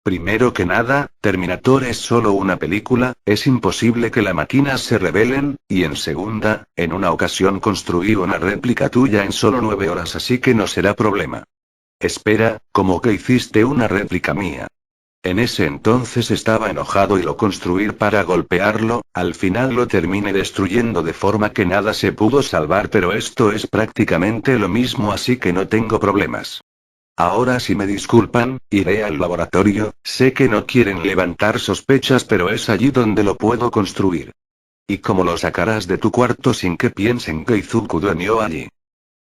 Primero que nada, Terminator es solo una película, es imposible que las máquinas se rebelen, y en segunda, en una ocasión construí una réplica tuya en solo 9 horas, así que no será problema. Espera, ¿cómo que hiciste una réplica mía? En ese entonces estaba enojado y lo construí para golpearlo, al final lo terminé destruyendo de forma que nada se pudo salvar, pero esto es prácticamente lo mismo, así que no tengo problemas. Ahora si me disculpan, iré al laboratorio, sé que no quieren levantar sospechas, pero es allí donde lo puedo construir. ¿Y cómo lo sacarás de tu cuarto sin que piensen que Izuku durmió allí?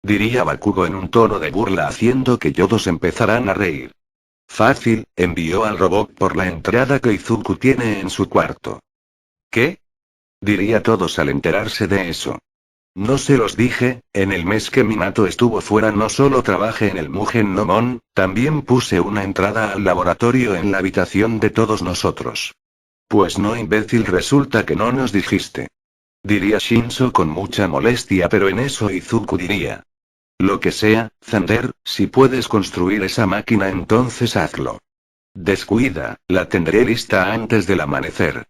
Diría Bakugo en un tono de burla, haciendo que todos empezarán a reír. Fácil, envió al robot por la entrada que Izuku tiene en su cuarto. ¿Qué? Diría todos al enterarse de eso. No se los dije, en el mes que Minato estuvo fuera no solo trabajé en el Mugen no Mon, también puse una entrada al laboratorio en la habitación de todos nosotros. Pues no, imbécil, resulta que no nos dijiste. Diría Shinzo con mucha molestia, pero en eso Izuku diría. Lo que sea, Thunder, si puedes construir esa máquina entonces hazlo. Descuida, la tendré lista antes del amanecer.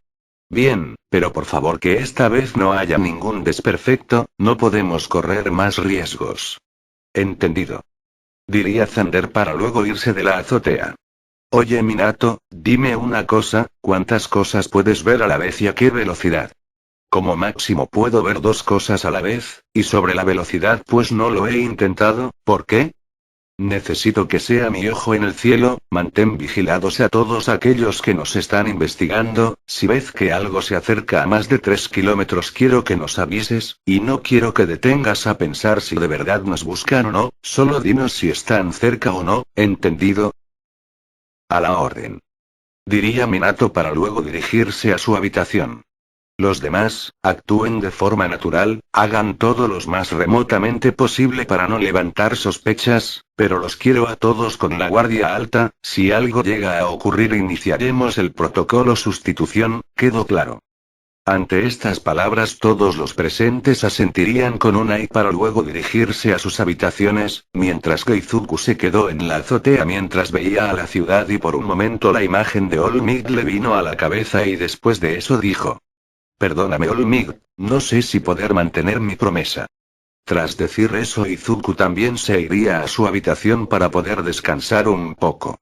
Bien, pero por favor que esta vez no haya ningún desperfecto, no podemos correr más riesgos. Entendido. Diría Thunder para luego irse de la azotea. Oye Minato, dime una cosa, ¿cuántas cosas puedes ver a la vez y a qué velocidad? Como máximo puedo ver 2 cosas a la vez, y sobre la velocidad pues no lo he intentado. ¿Por qué? Necesito que sea mi ojo en el cielo. Mantén vigilados a todos aquellos que nos están investigando. Si ves que algo se acerca a más de 3 kilómetros quiero que nos avises, y no quiero que detengas a pensar si de verdad nos buscan o no, solo dinos si están cerca o no, ¿entendido? A la orden. Diría Minato para luego dirigirse a su habitación. Los demás, actúen de forma natural, hagan todo lo más remotamente posible para no levantar sospechas, pero los quiero a todos con la guardia alta. Si algo llega a ocurrir iniciaremos el protocolo sustitución, ¿quedó claro? Ante estas palabras todos los presentes asentirían con una y para luego dirigirse a sus habitaciones, mientras que Izuku se quedó en la azotea mientras veía a la ciudad y por un momento la imagen de All Might le vino a la cabeza y después de eso dijo. Perdóname All Might, no sé si poder mantener mi promesa. Tras decir eso Izuku también se iría a su habitación para poder descansar un poco.